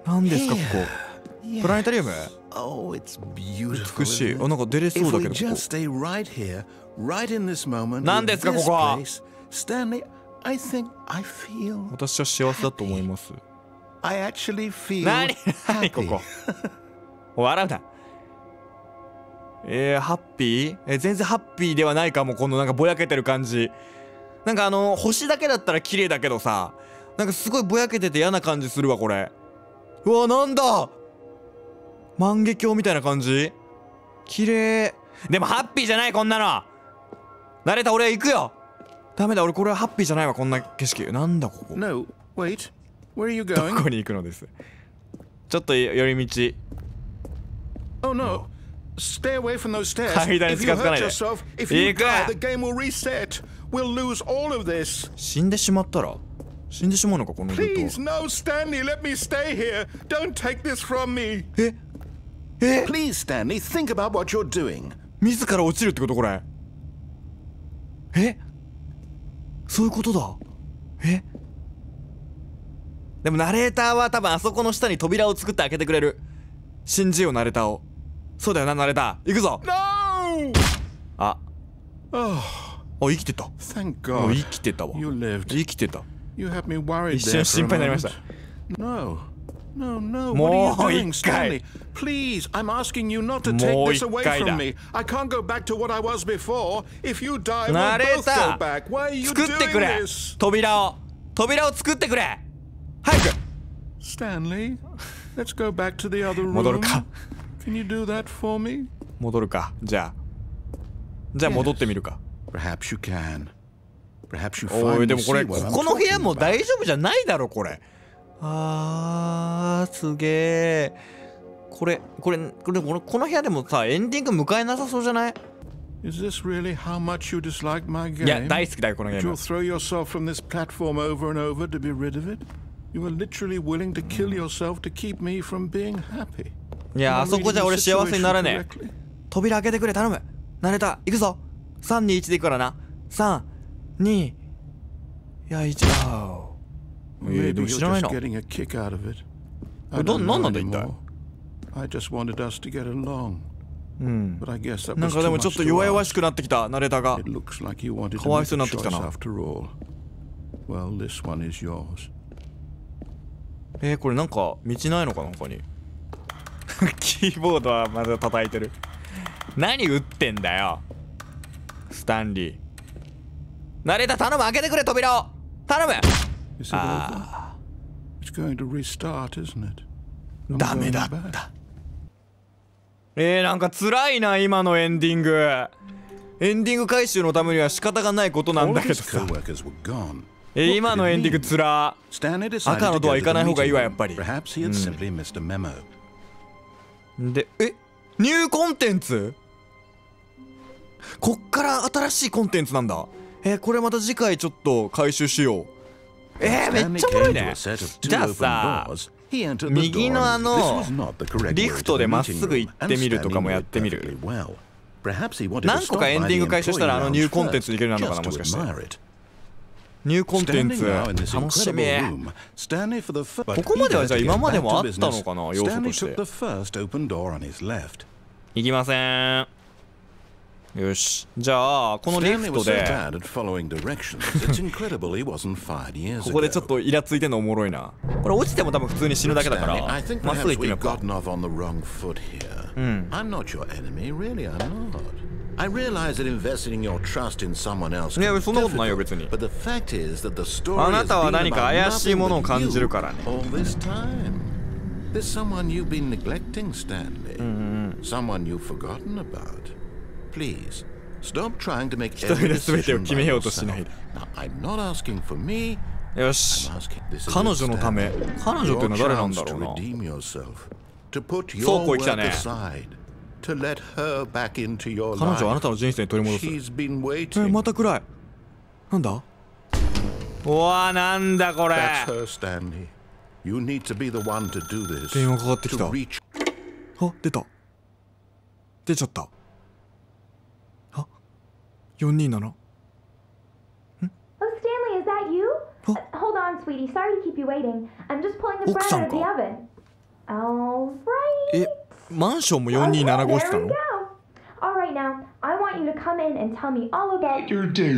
ー。なんですかここ。プラネタリウム？ Oh, it's beautiful. 美しい。あ、なんか出れそう If だ we けどここ。 just stay right here, right in this moment, 何 with ですか this ここは。 place, Stanley, I think I feel. 私は幸せだと思います。 I actually feel 何こ happy. こ。笑うな。ハッピー？全然ハッピーではないかも。このなんかぼやけてる感じ。なんか星だけだったら綺麗だけどさ、なんかすごいぼやけてて嫌な感じするわこれ。うわ、なんだ万華鏡みたいな感じ。綺麗。でもハッピーじゃない、こんなの。慣れた、俺は行くよ。ダメだ、俺これはハッピーじゃないわ、こんな景色。なんだここ。 No, wait. Where are you ど going? こに行くのです。ちょっと寄り道。 Oh no. Stay away from those stairs. 階段に If 近 you づかな hurt いで。 yourself, if you 行く。 die, the game will reset. We'll lose all of this. 死んでしまったら死んでしまうのかこのルー Please, ト。 no, Stanley, let me stay here. Don't take this from me. え Please, Stanley, think about what you're doing. 自ら落ちるってことこれ。そういうことだ。でもナレーターは多分あそこの下に扉を作って開けてくれる。信じようナレーターを。そうだよなナレーター。行くぞ。 No! あ、 Oh, 生きてた。 thank 生 God. きてたわ。 You lived. 生きてた。 You had me worried 一 there 瞬 for 心 a 配になりました。 moment. No, what are もう you doing, 一回。 Stanley? Please, I'm asking you not to take もう this 一 away 回だ。 from me. I can't go back to what I was before. If you die, ナ we'll レー both タ go ー back. Why are you 作って doing くれ。 this? 扉を作ってくれ。早く。 Stanley, let's go back to the other 戻る room. か。 Can you do that for me? 戻るか。じゃあ戻ってみるか。 Perhaps you can. Perhaps you おい、 finally でもこれ see こ what I'm この部屋 talking も about. 大丈夫じゃないだろこれ。すげえ。この部屋でもさエンディング迎えなさそうじゃない？ Is this really how much you dislike my いや game? 大好きだよこのゲー You'll ム。 throw yourself from this platform over and over to be rid of it? You were literally willing to kill yourself to keep me from being happy. いや Am I あそこじゃ reading 俺 the 幸せになれ situation ねえ。 correctly? 扉開けてくれ頼む。ナレーター行くぞ。3、2、1で行くからな。3、2、いや1。で Maybe も you're 知らない just な。 getting a kick out of it. こ I れ don't なん know なんだ一体。 anymore. I just wanted us to get along. But I guess that なん was かで too もちょっ much と to 弱々 ask. しくなってきたナレーターが。 It looks like you wanted か to わい make そうにな a ってき choice たな。 after all. Well, this one is yours. これなんか道ないのかな他に。キーボードはまだ叩いてる。何打ってんだよスタンリー。ナレーター頼む、開けてくれ扉を頼む。 Is it over? It's going to restart, isn't it? I'm ダメ going だっ back. た。なんか辛いな今のエンディング。エンディング回収のためには仕方がないことなん All だ of け his どさ。 co-workers were gone. 今のエンディングつら。 Stanley decided 赤の to ドア go 行 to か the ない方がいい meeting わやっ room. ぱり。 Perhaps he had simply missed a memo. でニューコンテンツ？こっから新しいコンテンツなんだ。これまた次回ちょっと回収しよう。めっちゃおもろいね。じゃあさ右のリフトでまっすぐ行ってみるとかもやってみる。何個かエンディング回収したらニューコンテンツいけるようになるのかなもしかして。ニューコンテンツ楽しみ。ここまではじゃあ今までもあったのかな要素として。行きません。よし、じゃあこのリフトでここでちょっとイラついてんのおもろいな。これ落ちても多分普通に死ぬだけだからまっすぐ行ってみようか。いや、そんなことないよ別に。あなたは何か怪しいものを感じるからね。There's someone you've been neglecting, Stanley. Someone you've forgotten about. Please, stop trying to make every decision by yourself. Now, I'm not asking for me. よし、彼女のため。彼女っていうのは誰なんだろうな。そうこう来たね。彼女はあなたの人生に取り戻す。また暗い。なんだ。うわ、なんだこれ。電話かかってきた。あ、出た。出ちゃった。あ、427。ん？ Oh, Stanley, is that you? Hold on, sweetie. Sorry to keep you waiting. I'm just pulling the bread out of the oven. All right. マンションも427号室なの？ There we go. All right, now I want you to come in and tell me all about your day.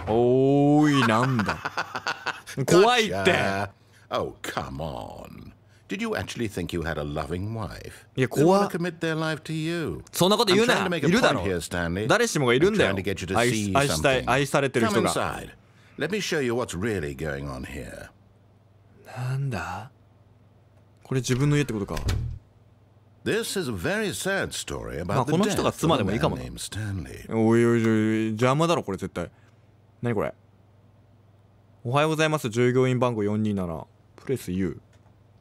おーい、なんだ。怖いって。Oh, come on. Did you actually think you had a loving wife? いや、怖っ。そんなこと言うな。いるだろ。誰しもがいるんだよ。愛したい、愛されてる人が。Let me show you what's really going on here. なんだ？これ自分の家ってことか。This is a very sad story about the この人が妻でもいいかもな。おいおいおい、邪魔だろこれ絶対。何これ？おはようございます。従業員番号427。Press U.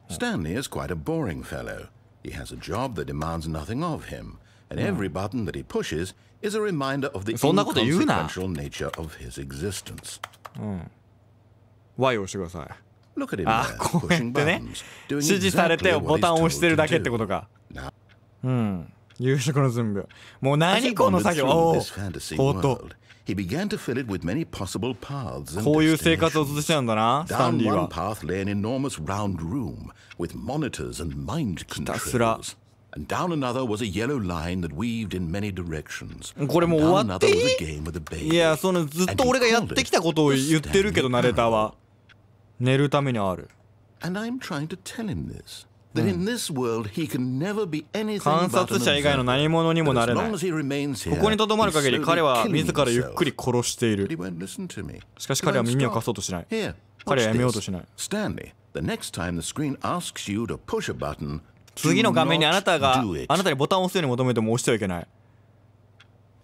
Stanley is quite a boring fellow. He has a job that demands nothing of him, and every button that he pushes is a reminder of the inconsequential nature of his existence. Y を押してください。Look at him あ、 there, こうやってね。指示されてボタンを押してるだけってことか。夕食の準備。もう何この作業。おお。ほと。He began to fill it with many possible paths and こういう生活を続けちゃうんだな、スタンリー Down は。 one path lay an enormous round room with monitors and mind controls. And down another was a yellow line that weaved in many directions. これもう終わっていい？ Down another was a game with a baby. いや、そのずっと俺がやってきたことを言ってるけど、ナレーターは。寝るためにある。And I'm trying to tell him this. That in this world he can never be anything 観 but 察 an 者以外の何者にも observer. な As れない。 long as he remains here, ここにとどまる限り he's 彼は slowly 自 killing らゆっ himself. くり殺してい But る。 he won't listen to me. しかし彼は耳を貸そうとしない。 Here, 彼は watch やめようと this. しない。 Stanley, the next time the screen asks you to push a button, 次の画面に do あなた not が do it. あなたにボタンを押すように求めても押してはいけない。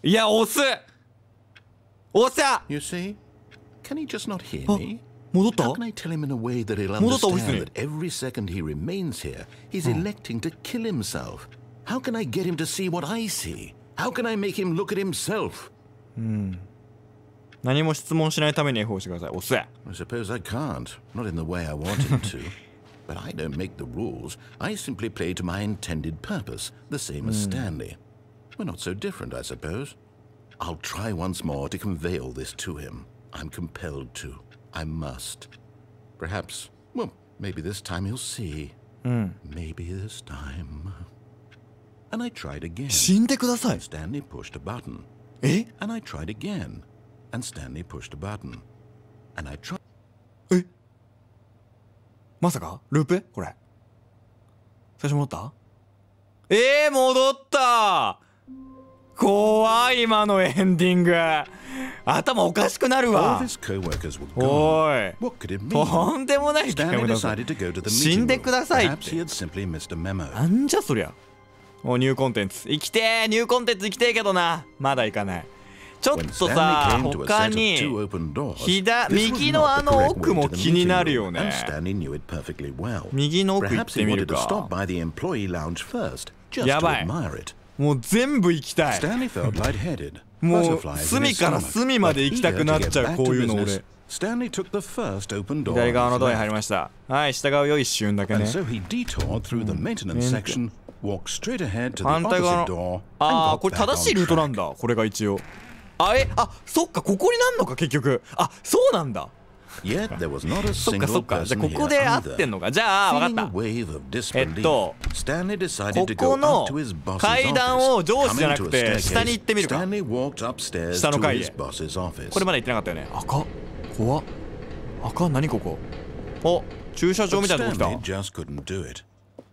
いや、押す！押した！ You see? Can he just not hear あ、 me? 戻った？ How can I tell him in a way that he'll 戻ったオフィス understand に。 that every second he remains here, he's electing to kill himself? How can I get him to see what I see? How can I make him look at himself? 何も質問しないために F を押してください。押す。 I suppose I can't, not in the way I want him to. But I don't make the rules. I simply play to my intended purpose, the same as Stanley. We're not so different, I suppose. I'll try once more to convey all this to him. I'm compelled to. I must. Perhaps, well, maybe this time he'll see. Maybe this time. And I tried again. 死んでください。 Stanley pushed a button. え？ And I tried again. And Stanley pushed a button. And I tried. え？まさかループ？これ。最初戻った？戻った！怖い今のエンディング。頭おかしくなる All わ。 of his co-workers were お gone. い。 What could it mean? とんでもないゲー Stanley ムだぞ。 decided to go to the 死ん meeting で room. くださいっ Perhaps て。 he had simply missed a memo. なんじゃそりゃ。お、ニューコンテンツ。行きてー、ニューコンテンツ行きてーけどな。まだ行かない。ちょっ When と Stanley さ、 came to a 他 set of に two open doors, this was 右の not あ the の correct 奥 way も to the 気に meeting なるよ room, ね。 and Stanley knew it perfectly well. 右の奥行っ Perhaps て he みる wanted to か。 stop by the employee lounge first, just や to ばい。 admire it. もう全部行きたい。 Stanley felt lightheaded. もう Butterflies in 隅 his から stomach. 隅まで行きたくなっちゃう、こういうの俺。 Stanley took the first open door. 左側の on ドア his に入り left. ました。はい、従うよ、一瞬だけ And ね。 so he detoured through the maintenance section, walked straight ahead to the 反対側 opposite の door, あ and あ、こ got れ back 正しい on ルートなん track. だ、これが一応。あ、そっか、ここになんのか結局。あ、そうなんだ。Yet there was not a そっか single そっか。じゃ person あここ here で合ってん either. のか。じゃあ分 Feeling か a っ wave of た。disbelief, Stanley decided こ to こ go の up to his boss's 階段 office. を上司じゃな Coming く to て a 下に行ってみる staircase, か。 Stanley walked upstairs 下の to 階へ。 his boss's office. これまだ行ってなかったよね。赤怖っ。赤何ここ。お、駐車場 But みたいなとこ来 Stanley た。 just couldn't do it.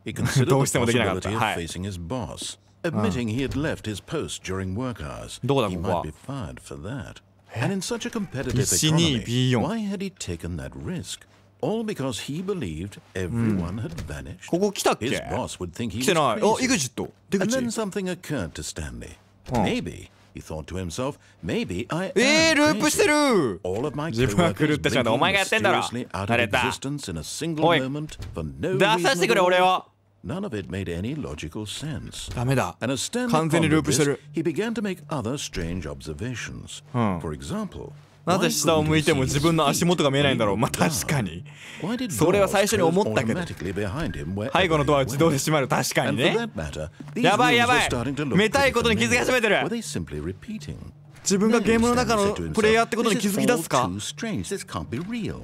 He considered どう the してもできなかった。 possibility of はい。 facing his boss, admitting he had left his post during work hours. どこだ He ここは。 might be fired for that. And in such a competitive 1、2、 economy, B4。 why had he taken that risk? All because he believed everyone had vanished. ここ来たっ His け。 boss would think he 来て was ない。あ、 crazy. EXIT。出 And 口。 then something occurred to Stanley. Maybe, he thought to himself, maybe I ル am ープして crazy. る。 All of my 自分は狂 coworkers ってしまった。お前がやってんだろ。 blinking mysteriously out 慣れ of た。 existence in a single おい。 moment for no 出させて reason くれ at 俺 all. を。 None of it made any logical sense. ダメだ。 And as Stanley 完全にルー pondered プして this, る。 he began to make other strange observations. For example, なぜ why 下を couldn't 向 he いても see 自 his 分の足 feet 元が見えないんだろう。 when まあ he was 確かに。 Why did それは doors 最初に close 思ったけど。 automatically behind him wherever 背後のドア he 自動で went? 閉まる。確かに And for ね。 that matter, these やばい rooms やば were い。 starting to look めたい pretty ことに気づき始めて familiar. る。 Were they simply repeating? 自分がゲームの中 Stanley の said to プレイヤー himself, ってことに "This 気 is づき出 all すか。 too strange. This can't be real."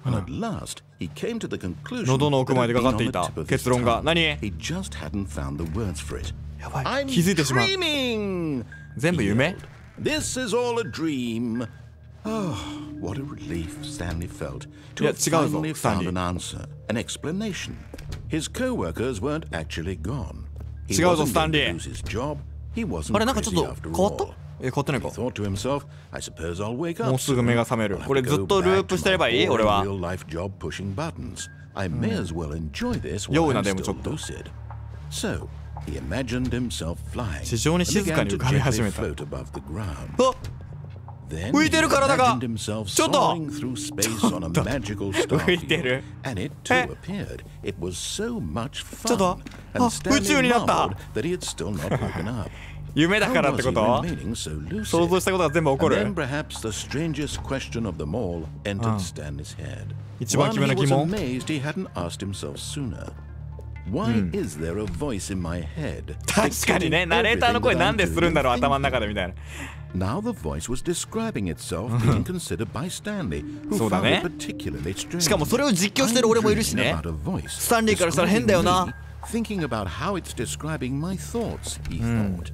And at last, he came to the conclusion 喉の奥まで that か had かって been い on た the tip of his 結論が。 tongue. 何。 He just hadn't found the words for it. やばい。 I'm 気づいてしまう。 dreaming. 全部 He 夢。 yelled. This is all a dream. Oh, what a relief Stanley felt いや to have 違うぞ finally スタン found リ an ー。 answer, an explanation. His co-workers weren't actually gone. He 違うぞ wasn't スタン going リ to ー。 lose his job. He wasn't あれなんかちょ crazy っと after 変わった。 all. 変わってない He か。 thought to himself, I suppose I'll wake も up うすぐ目が覚める。 soon. これ I'll ずっ go とルー back プ to してれ my ばいい俺 boring は。 real life job pushing buttons. I may as well enjoy this 酔 while うな I'm でもちょ still っと。 lucid. So, he imagined himself flying 地上に and 静か began に to 浮かび始 gently めた。 float above the ground. あ、 Then 浮い he てる体が。 imagined himself ちょっと。 soaring through space on a magical 浮いて starfield. る。And it too え。 appeared. It was so much ちょっと。 fun. And あ、宇宙 Stanley になった marveled。that he had still not woken up. 夢だから How って was こ he と。 remaining so lucid? 想像したことが全部起こ And る。 then perhaps the strangest question of them all entered Stanley's head. 一番 One 奇妙な he 疑 was 問。 amazed he hadn't asked himself sooner. Why is there a voice in my head? 確かにね、 dictating ナレーターの everything 声 that な I'm んでする doing んだろう and 頭の中で thinking? みたいな。 Now the voice was describing itself being considered by Stanley, who そうだ found ね。 it particularly strange. しかもそれを実況してる俺もいるしね。 I'm dreaming about a voice スタンリーからしたら変だよな。 describing me, thinking about how it's describing my thoughts, he thought.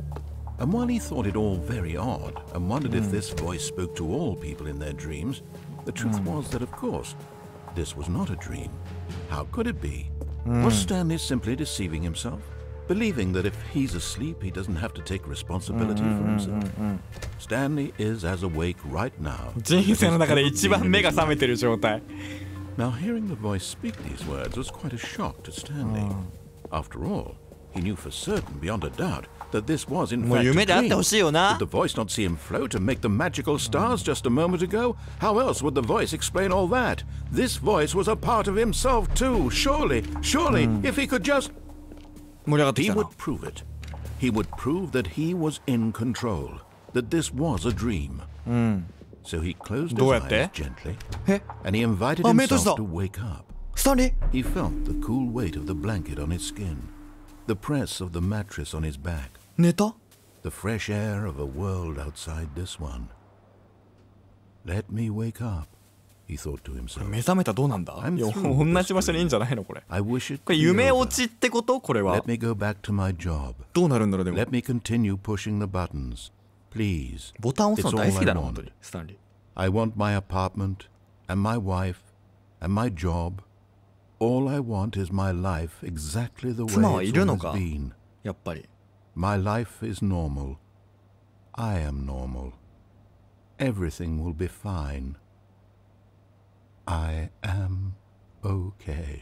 And while he thought it all very odd and wondered if this voice spoke to all people in their dreams, the truth was that, of course, this was not a dream. How could it be? Was Stanley simply deceiving himself? Believing that if he's asleep, he doesn't have to take responsibility for himself? Stanley is as awake right now. 人生の中で一番目が覚めてる状態。 Now, hearing the voice speak these words was quite a shock to Stanley. After all, he knew for certain, beyond a doubt, that this was in もう fact 夢 a であって dream. ほしいよな。 Did the voice not see him float and make the magical stars just a moment ago? How else would the voice explain all that? This voice was a part of himself too. Surely, if he could just... 盛り上がってき He たな。 would prove it. He would prove that he was in control, that this was a dream. So he closed his どうやって？ eyes gently, え、 and he invited あ、目閉じた。 himself to wake up. スタンリー。 He felt the cool weight of the blanket on his skin, the press of the mattress on his back, 寝た？ the fresh air of a world outside this one. Let me wake up, he thought to himself. 目覚めたどうなんだ。 I'm いや through 同じ場所にいいんじゃないのこれ。 I wish it これ could be 夢 over. 落ちってことこれは。 Let me go back to my job. どうなるんだろうでも。 Let me continue pushing the buttons. Please. ボタン押すの It's 大好きだな all I 本当 want. にスタンリー。 I want my apartment and my wife and my job. All I want is my life exactly the way 妻はい it's るの always か。 been. やっぱり。 My life is normal. I am normal. Everything will be fine. I am okay.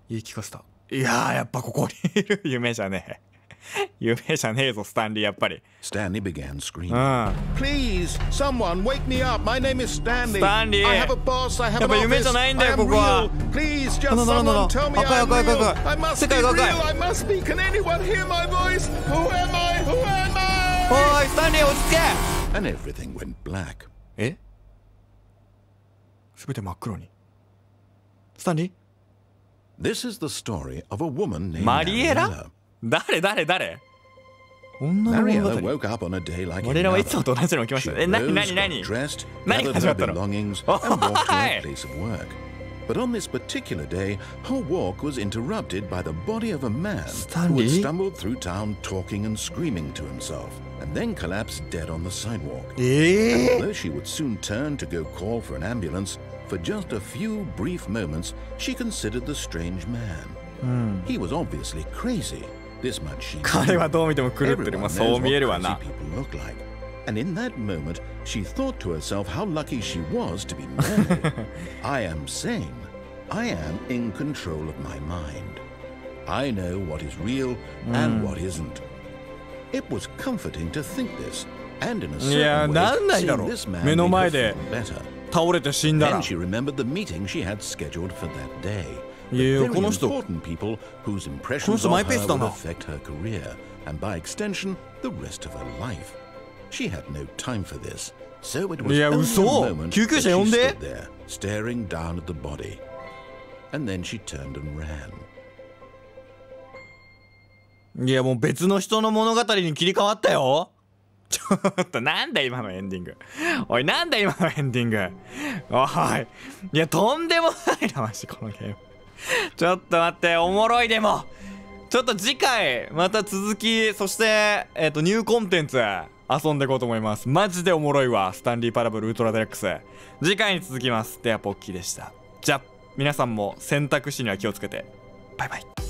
言い聞かせた。いやーやっぱここにいる。夢じゃねえ。夢じゃねえぞスタンリーやっぱり。 Stanley began う screaming. ん。 Please, someone wake me up. My name is Stanley. Stanley. I have a boss. I have やっ an ぱ夢じゃ office. ないんだ I よ am ここは。 real. Please, just なんだなんだなん someone だ。 tell me 赤い I'm 赤い赤い real. 赤い。 I must 世 be 界が赤い。 real. I must be. Can anyone hear my voice? Who am I? Who am I? おーいスタンリー落ち着け。 And everything went black. え？すべて真っ黒に。スタンリー？ This is the story of a woman named マリエラ？ Mariella. 誰？女の物語。 Mariella woke up on a day like 俺らはいつ another. もと同じの起きまし She た。何 rose, 何 got 何 dressed, 何 gathered が始ま her ったの？ belongings, お and walked to は her い。 place of work. But on this particular day, her walk was interrupted by the body of a man who had Stanley? stumbled through town talking and screaming to himself, and then collapsed dead on the sidewalk. ええ Although she would soon turn to go call for an ambulance, for just a few brief moments, she considered the strange man. He was obviously crazy. This much she 彼は knew. どう見ても狂ってる。 Everyone まあ knows そう見え what るわ crazy な。 people look like. And in that moment, she thought to herself how lucky she was to be married. I am sane. I am in control of my mind. I know what is real and what isn't. It was comforting to think this, and in a いや、 certain なん way, ないだ seeing ろう。 this man 目の made 前 her で feel better. 倒れて死んだ Then ら。 she remembered the meeting she had scheduled for that day. いやいや、 The こ very の人。 important people whose この impressions 人 of マイペース her だ would な。 affect her career, and by extension, the rest of her life. She had no time for this, so it was いや、 only a 嘘。 moment 救急 that 車 she 呼んで。 stood there, staring down at the body. And then she turned and ran. いや、もう別の人の物語に切り替わったよ。ちょっとなんだ今のエンディング。おい、なんだ今のエンディング。おい。いや、とんでもないな、マジこのゲーム。ちょっと待って、おもろいでも。ちょっと次回、また続き、そして、ニューコンテンツ遊んでいこうと思います。マジでおもろいわ。スタンリーパラブルウルトラデラックス。次回に続きます。では、ポッキーでした。じゃあ、皆さんも選択肢には気をつけて。バイバイ。